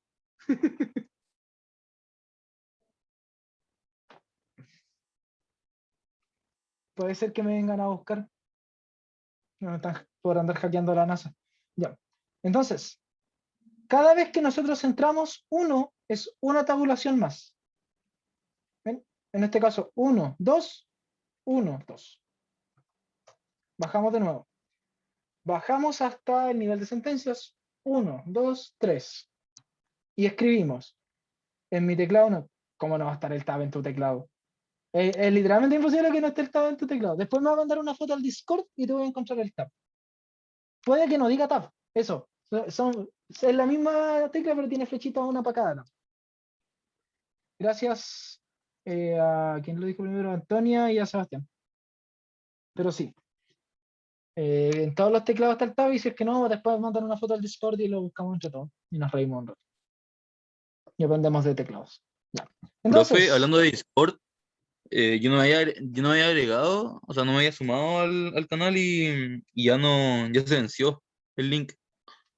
Puede ser que me vengan a buscar. No, por andar hackeando la NASA. Ya. Entonces, cada vez que nosotros entramos, 1 es una tabulación más. ¿Ven? En este caso, 1, 2, 1, 2. Bajamos de nuevo. Bajamos hasta el nivel de sentencias. 1, 2, 3. Y escribimos. En mi teclado no. ¿Cómo no va a estar el tab en tu teclado? Es literalmente imposible que no esté el tab en tu teclado. Después me va a mandar una foto al Discord y te voy a encontrar el tab. Puede que no diga tab. Eso. Es la misma tecla, pero tiene flechita una para cada tab. Gracias a quien lo dijo primero, a Antonia y a Sebastián. Pero sí. En todos los teclados está el tab y si es que no, después mandan una foto al Discord y lo buscamos entre todos. Y nos reímos un rato. Y aprendemos de teclados. Ya. Entonces, Profe, hablando de Discord, yo no me había agregado, o sea, no me había sumado al canal y ya se venció el link.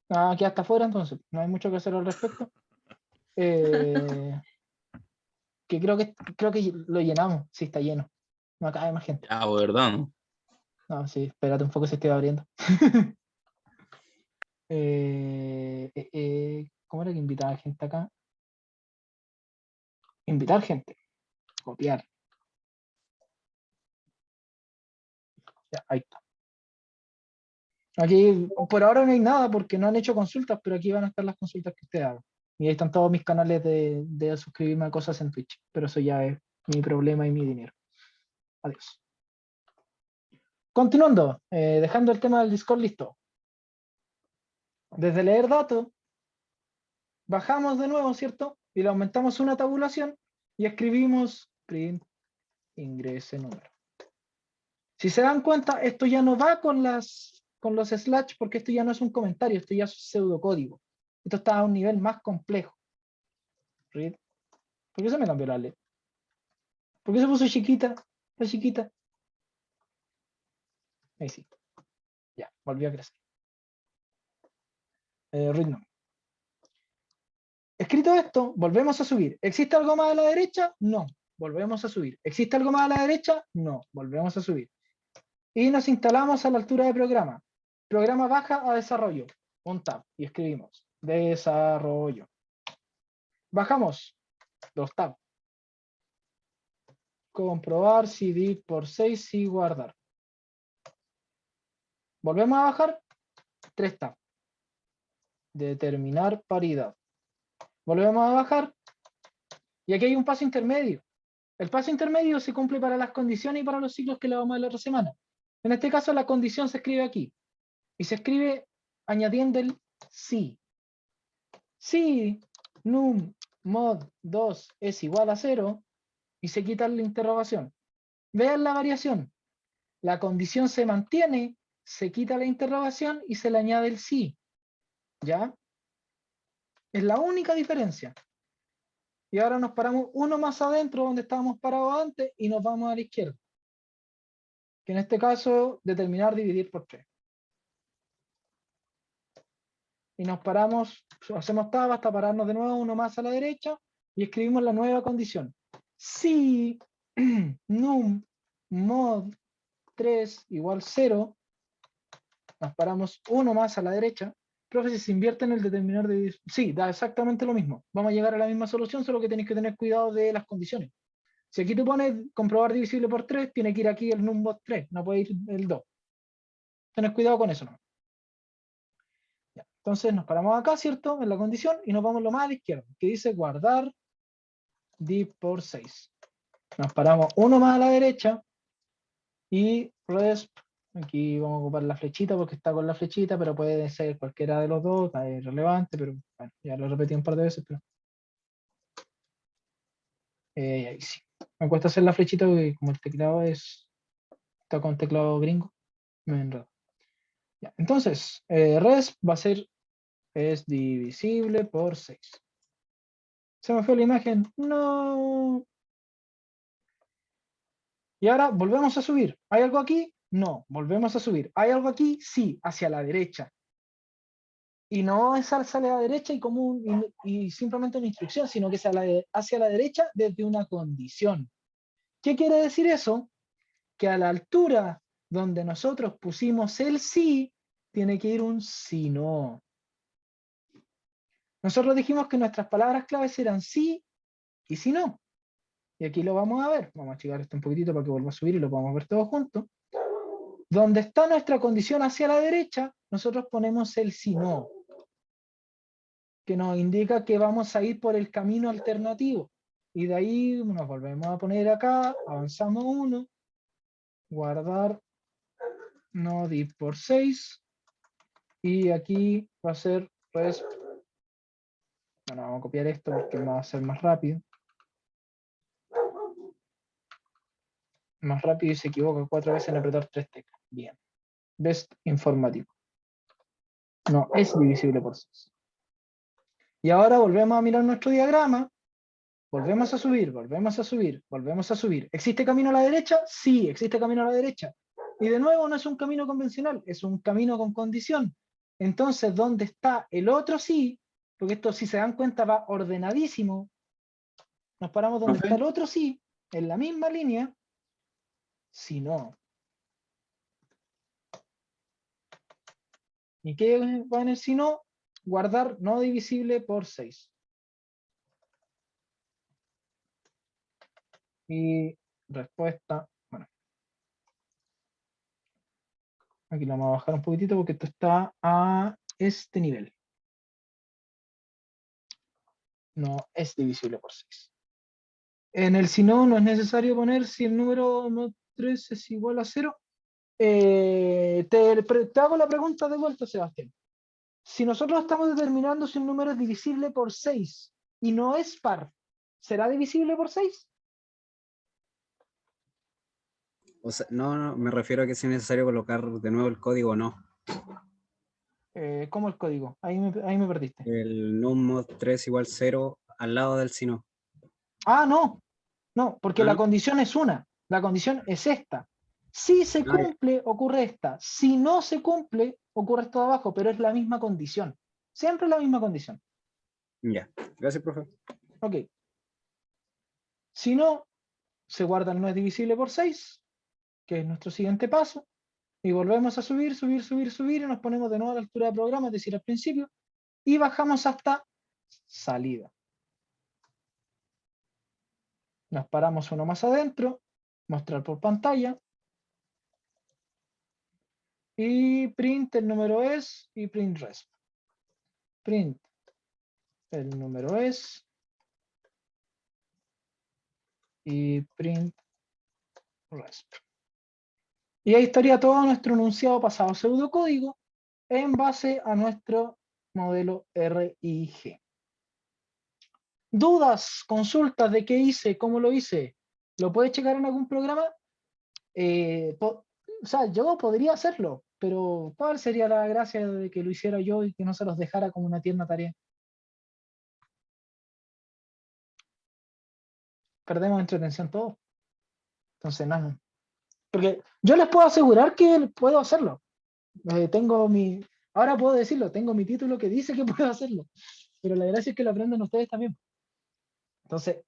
aquí hasta afuera, entonces, no hay mucho que hacer al respecto. Que creo que lo llenamos, sí está lleno. No cabe más gente. Ah, ¿verdad? ¿No? No, sí, espérate un poco, se queda abriendo. ¿Cómo era que invitaba gente acá? Invitar gente. Copiar. Ya, ahí está. Aquí por ahora no hay nada porque no han hecho consultas, pero aquí van a estar las consultas que ustedes hagan. Y ahí están todos mis canales de suscribirme a cosas en Twitch. Pero eso ya es mi problema y mi dinero. Adiós. Continuando, dejando el tema del Discord listo. Desde leer datos, bajamos de nuevo, ¿cierto? Y le aumentamos una tabulación y escribimos print ingrese número. Si se dan cuenta, esto ya no va con los slash porque esto ya no es un comentario, esto ya es pseudocódigo. Esto está a un nivel más complejo. Read. ¿Por qué se me cambió la letra? ¿Por qué se puso chiquita? Está chiquita. Ahí sí. Ya, volvió a crecer. Read no. Escrito esto, volvemos a subir. ¿Existe algo más a la derecha? No. Volvemos a subir. ¿Existe algo más a la derecha? No. Volvemos a subir. Y nos instalamos a la altura de programa. Programa baja a desarrollo. Un tab. Y escribimos desarrollo. Bajamos. 2 tab. Comprobar si div por 6 y guardar. Volvemos a bajar. 3 tab. Determinar paridad. Volvemos a bajar. Y aquí hay un paso intermedio. El paso intermedio se cumple para las condiciones y para los ciclos que le vamos a ver la otra semana. En este caso la condición se escribe aquí. Y se escribe añadiendo el si. Si num mod 2 es igual a 0 y se quita la interrogación. Vean la variación. La condición se mantiene, se quita la interrogación y se le añade el si. ¿Ya? Es la única diferencia. Y ahora nos paramos uno más adentro donde estábamos parados antes y nos vamos a la izquierda. Que en este caso, determinar dividir por 3. Y nos paramos, hacemos tab hasta pararnos de nuevo uno más a la derecha y escribimos la nueva condición. Si num mod 3 igual 0, nos paramos uno más a la derecha. Profe, si se invierte en el determinar de... Sí, da exactamente lo mismo. Vamos a llegar a la misma solución, solo que tenéis que tener cuidado de las condiciones. Si aquí tú pones comprobar divisible por 3, tiene que ir aquí el num mod 3, no puede ir el 2. Tened cuidado con eso, ¿no? Ya. Entonces nos paramos acá, ¿cierto? En la condición y nos vamos lo más a la izquierda, que dice guardar div por 6. Nos paramos uno más a la derecha y resp. Aquí vamos a ocupar la flechita porque está con la flechita, pero puede ser cualquiera de los dos, es relevante, pero bueno, ya lo repetí un par de veces, pero ahí sí. Me cuesta hacer la flechita porque como el teclado está con teclado gringo, me enredo. Ya, entonces, resp va a ser es divisible por 6. Se me fue la imagen, no. Y ahora volvemos a subir. ¿Hay algo aquí? No, volvemos a subir. ¿Hay algo aquí? Sí, hacia la derecha. Y no es hacia la derecha y simplemente una instrucción, sino que es hacia la derecha desde una condición. ¿Qué quiere decir eso? que a la altura donde nosotros pusimos el sí, tiene que ir un si no. Nosotros dijimos que nuestras palabras claves eran sí y si no. Y aquí lo vamos a ver. Vamos a achicar esto un poquitito para que vuelva a subir y lo podamos ver todos juntos. Donde está nuestra condición hacia la derecha, nosotros ponemos el si no, que nos indica que vamos a ir por el camino alternativo. Y de ahí nos volvemos a poner acá, avanzamos uno, guardar no div por 6, y aquí va a ser resp. Bueno, vamos a copiar esto porque va a ser más rápido. Más rápido y se equivoca 4 veces en apretar 3 teclas. Bien. Best informativo. No es divisible por 6. Y ahora volvemos a mirar nuestro diagrama. Volvemos a subir, volvemos a subir, volvemos a subir. ¿Existe camino a la derecha? Sí, existe camino a la derecha. Y de nuevo no es un camino convencional, es un camino con condición. Entonces, ¿dónde está el otro sí? Porque esto, si se dan cuenta, va ordenadísimo. Nos paramos donde Profe. está el otro sí, en la misma línea. Si no. ¿Y qué va en el si no? Guardar no divisible por 6. Y respuesta, bueno. Aquí lo vamos a bajar un poquitito porque esto está a este nivel. No es divisible por 6. En el si no, no es necesario poner si el número 3 es igual a 0. Te hago la pregunta de vuelta, Sebastián. Si nosotros estamos determinando si un número es divisible por 6 y no es par, ¿será divisible por 6? O sea, no, me refiero a que si es necesario colocar de nuevo el código o no. ¿Cómo el código? Ahí me perdiste. El nummod 3 igual 0 al lado del si no. Ah, no. No, porque Ah. la condición es una. La condición es esta. Si se cumple, ocurre esta. Si no se cumple, ocurre esto de abajo, pero es la misma condición. Siempre la misma condición. Ya, gracias, profe. Ok. Si no, se guarda el no es divisible por 6, que es nuestro siguiente paso, y volvemos a subir, subir, subir, subir, y nos ponemos de nuevo a la altura del programa, es decir, al principio, y bajamos hasta salida. Nos paramos uno más adentro, mostrar por pantalla, y print el número es, y print resp. Print el número es, y print resp. Y ahí estaría todo nuestro enunciado pasado pseudocódigo en base a nuestro modelo RIG. ¿Dudas, consultas de qué hice, cómo lo hice? ¿Lo puede checar en algún programa? O sea, yo podría hacerlo, pero ¿cuál sería la gracia de que lo hiciera yo y que no se los dejara como una tierna tarea? Perdemos entretención todos. Entonces, nada. Porque yo les puedo asegurar que puedo hacerlo. Ahora puedo decirlo, tengo mi título que dice que puedo hacerlo. Pero la gracia es que lo aprendan ustedes también. Entonces,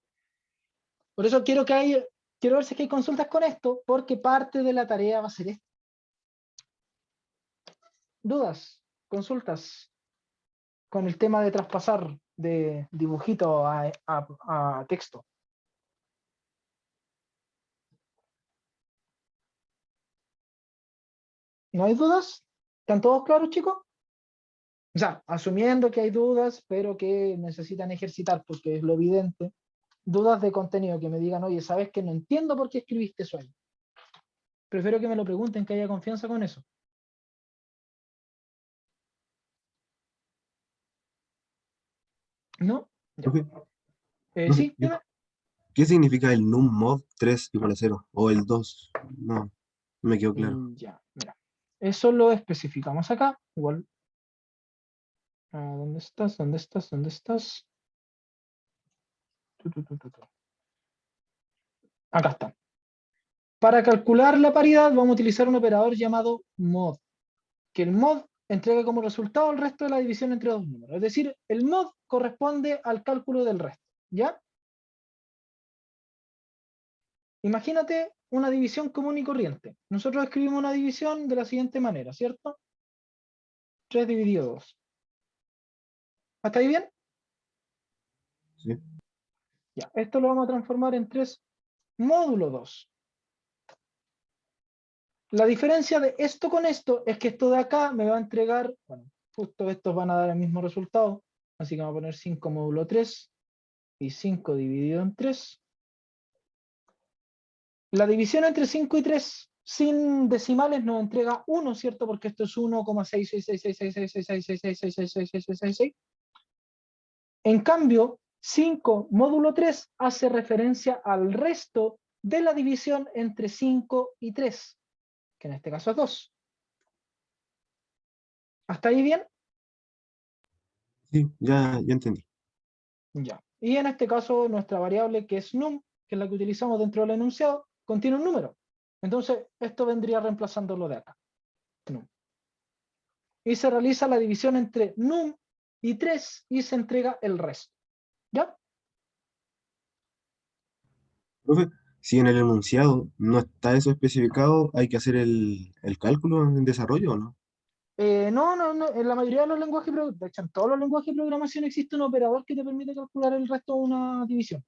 por eso quiero ver si hay consultas con esto, porque parte de la tarea va a ser esto. ¿Dudas? ¿Consultas? Con el tema de traspasar de dibujito a texto. ¿No hay dudas? ¿Están todos claros, chicos? O sea, asumiendo que hay dudas, pero que necesitan ejercitar, porque es lo evidente. Dudas de contenido que me digan, oye, ¿sabes que no entiendo por qué escribiste eso ahí? Prefiero que me lo pregunten, que haya confianza con eso. ¿No? Ya. Profe, Sí, dime. ¿qué significa el nummod 3 igual a 0? O el 2. No me quedó claro. Ya, mira. Eso lo especificamos acá. Igual. ¿Dónde estás? ¿Dónde estás? ¿Dónde estás? Acá está. Para calcular la paridad vamos a utilizar un operador llamado mod. Que el mod entrega como resultado el resto de la división entre dos números. Es decir, el mod corresponde al cálculo del resto. ¿Ya? Imagínate una división común y corriente. Nosotros escribimos una división de la siguiente manera, ¿cierto? 3 dividido 2. ¿Hasta ahí bien? Sí. Ya, esto lo vamos a transformar en 3 módulo 2. La diferencia de esto con esto es que esto de acá me va a entregar, bueno, justo estos van a dar el mismo resultado, así que vamos a poner 5 módulo 3 y 5 dividido en 3. La división entre 5 y 3 sin decimales nos entrega 1, ¿cierto? Porque esto es 1,666666666666666. En cambio, 5 módulo 3 hace referencia al resto de la división entre 5 y 3, que en este caso es 2. ¿Hasta ahí bien? Sí, ya entendí. Ya. Y en este caso, nuestra variable que es num, que es la que utilizamos dentro del enunciado, contiene un número. Entonces, esto vendría reemplazando lo de acá. Num. Y se realiza la división entre num y 3 y se entrega el resto. ¿Ya? Profe, si en el enunciado no está eso especificado, ¿hay que hacer el cálculo en desarrollo o no? No. En la mayoría de los lenguajes, de hecho, en todos los lenguajes de programación existe un operador que te permite calcular el resto de una división.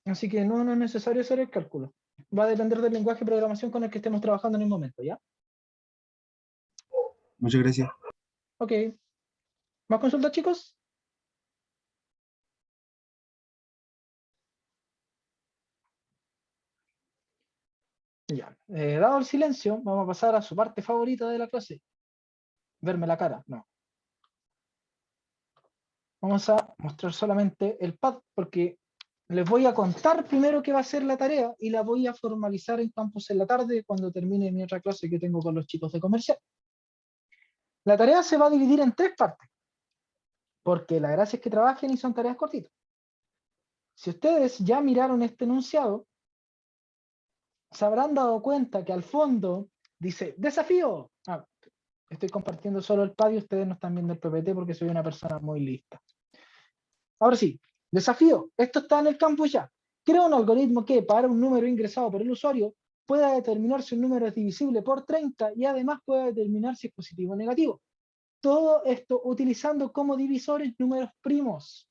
Así que no es necesario hacer el cálculo. Va a depender del lenguaje de programación con el que estemos trabajando en el momento, ¿ya? Muchas gracias. Ok. ¿Más consultas, chicos? Ya. Dado el silencio, vamos a pasar a su parte favorita de la clase. Verme la cara. No. Vamos a mostrar solamente el pad porque les voy a contar primero qué va a ser la tarea y la voy a formalizar en campus en la tarde cuando termine mi otra clase que tengo con los chicos de comercial. La tarea se va a dividir en 3 partes, porque la gracia es que trabajen y son tareas cortitas. Si ustedes ya miraron este enunciado, se habrán dado cuenta que al fondo dice ¡desafío! Estoy compartiendo solo el pad y ustedes no están viendo el PPT porque soy una persona muy lista. Ahora sí, desafío. Esto está en el campus ya. Crea un algoritmo que, para un número ingresado por el usuario, pueda determinar si un número es divisible por 30 y además pueda determinar si es positivo o negativo. Todo esto utilizando como divisores números primos.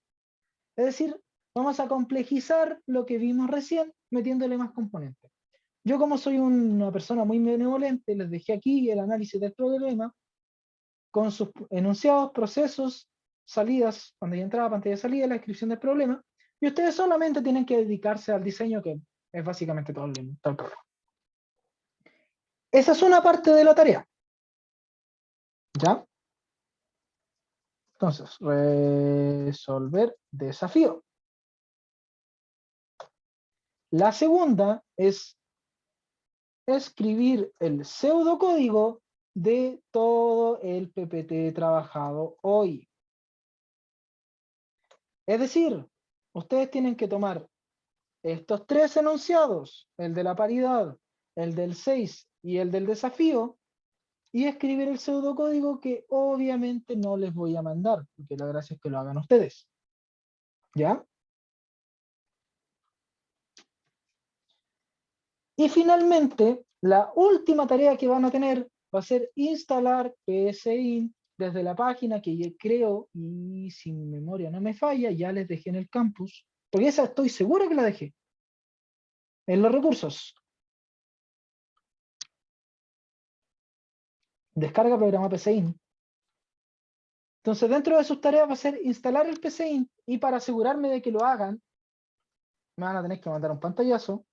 Es decir, vamos a complejizar lo que vimos recién metiéndole más componentes. Yo, como soy una persona muy benevolente, les dejé aquí el análisis del problema con sus enunciados, procesos, salidas, cuando ya entraba pantalla de salida, la descripción del problema, y ustedes solamente tienen que dedicarse al diseño, que es básicamente todo el programa. Esa es una parte de la tarea. ¿Ya? Entonces, resolver desafío. La segunda es escribir el pseudocódigo de todo el PPT trabajado hoy. Es decir, ustedes tienen que tomar estos 3 enunciados, el de la paridad, el del 6 y el del desafío, y escribir el pseudocódigo que obviamente no les voy a mandar, porque la gracia es que lo hagan ustedes. ¿Ya? Y finalmente, la última tarea que van a tener va a ser instalar PSIN desde la página que yo creo, y si mi memoria no me falla, ya les dejé en el campus, porque esa estoy seguro que la dejé. En los recursos. Descarga programa PSIN. Entonces, dentro de sus tareas va a ser instalar el PSIN, y para asegurarme de que lo hagan, me van a tener que mandar un pantallazo.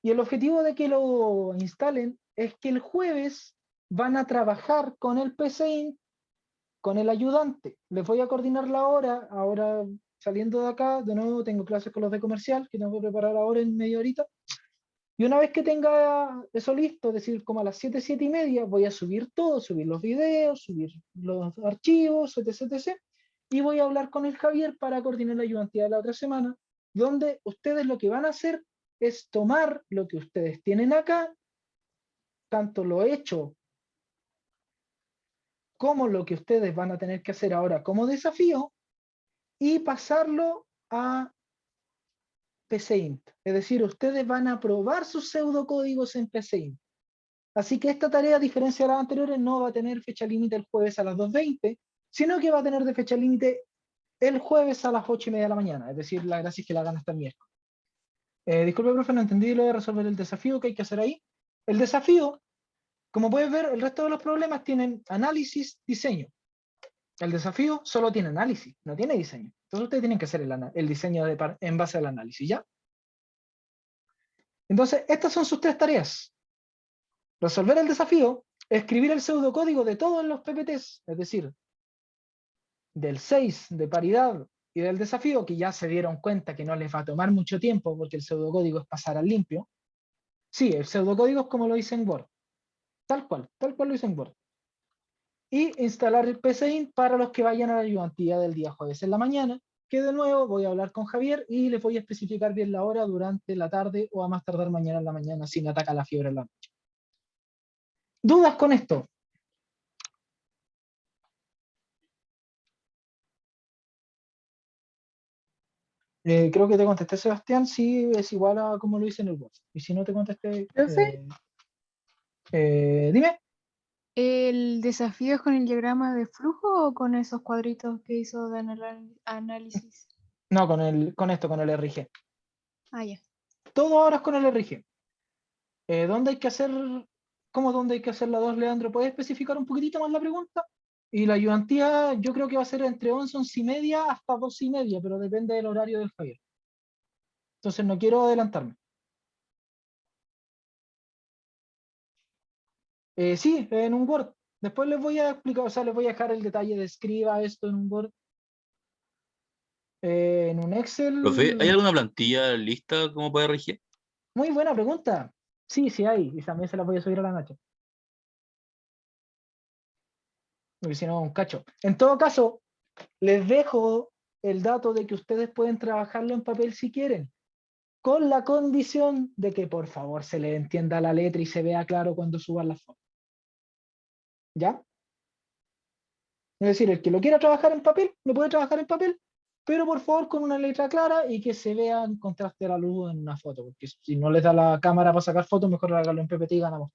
Y el objetivo de que lo instalen es que el jueves van a trabajar con el PSIN, con el ayudante. Les voy a coordinar la hora, ahora saliendo de acá, de nuevo tengo clases con los de comercial, que tengo que preparar ahora en media horita. Y una vez que tenga eso listo, es decir, como a las 7, 7 y media, voy a subir todo, subir los videos, subir los archivos, etc. Y voy a hablar con el Javier para coordinar la ayudantía de la otra semana, donde ustedes lo que van a hacer es tomar lo que ustedes tienen acá, tanto lo hecho como lo que ustedes van a tener que hacer ahora como desafío, y pasarlo a PCInt. Es decir, ustedes van a probar sus pseudocódigos en PCInt. Así que esta tarea, a diferencia de las anteriores, no va a tener fecha límite el jueves a las 2:20, sino que va a tener de fecha límite el jueves a las 8:30 de la mañana. Es decir, la gracia es que la hagan hasta el miércoles. Disculpe, profe, no entendí lo de resolver el desafío que hay que hacer ahí. El desafío, como puedes ver, el resto de los problemas tienen análisis, diseño. El desafío solo tiene análisis, no tiene diseño. Entonces ustedes tienen que hacer el diseño en base al análisis, ¿ya? Entonces, estas son sus 3 tareas. Resolver el desafío, escribir el pseudocódigo de todos los PPTs, es decir, del 6 de paridad y del desafío, que ya se dieron cuenta que no les va a tomar mucho tiempo porque el pseudocódigo es pasar al limpio. Sí, el pseudocódigo es como lo hice en Word. Tal cual lo hice en Word. Y instalar el PCInt para los que vayan a la ayudantía del día jueves en la mañana, que de nuevo voy a hablar con Javier y les voy a especificar bien la hora durante la tarde o a más tardar mañana en la mañana si me ataca la fiebre en la noche. ¿Dudas con esto? Creo que te contesté, Sebastián, sí es igual a como lo hice en el Word. Y si no te contesté, ¿Profe? dime. ¿El desafío es con el diagrama de flujo o con esos cuadritos que hizo de análisis? No, con el RG. Ah, ya. Todo ahora es con el RG. ¿Dónde hay que hacer, dónde hay que hacer la 2, Leandro? ¿Puedes especificar un poquitito más la pregunta? Y la ayudantía yo creo que va a ser entre 11, 11:30 hasta 12:30, pero depende del horario del Javier. Entonces no quiero adelantarme. Sí, en un Word. Después les voy a explicar, o sea, les voy a dejar el detalle de escriba esto en un Word. En un Excel. Profe, ¿hay alguna plantilla lista como para RG? Muy buena pregunta. Sí, sí hay. Y también se la voy a subir a la noche. Porque si no, un cacho. En todo caso, les dejo el dato de que ustedes pueden trabajarlo en papel si quieren, con la condición de que por favor se le entienda la letra y se vea claro cuando suban las fotos. ¿Ya? Es decir, el que lo quiera trabajar en papel, lo puede trabajar en papel, pero por favor con una letra clara y que se vea en contraste a la luz en una foto, porque si no les da la cámara para sacar fotos, mejor háganlo en PPT y ganamos.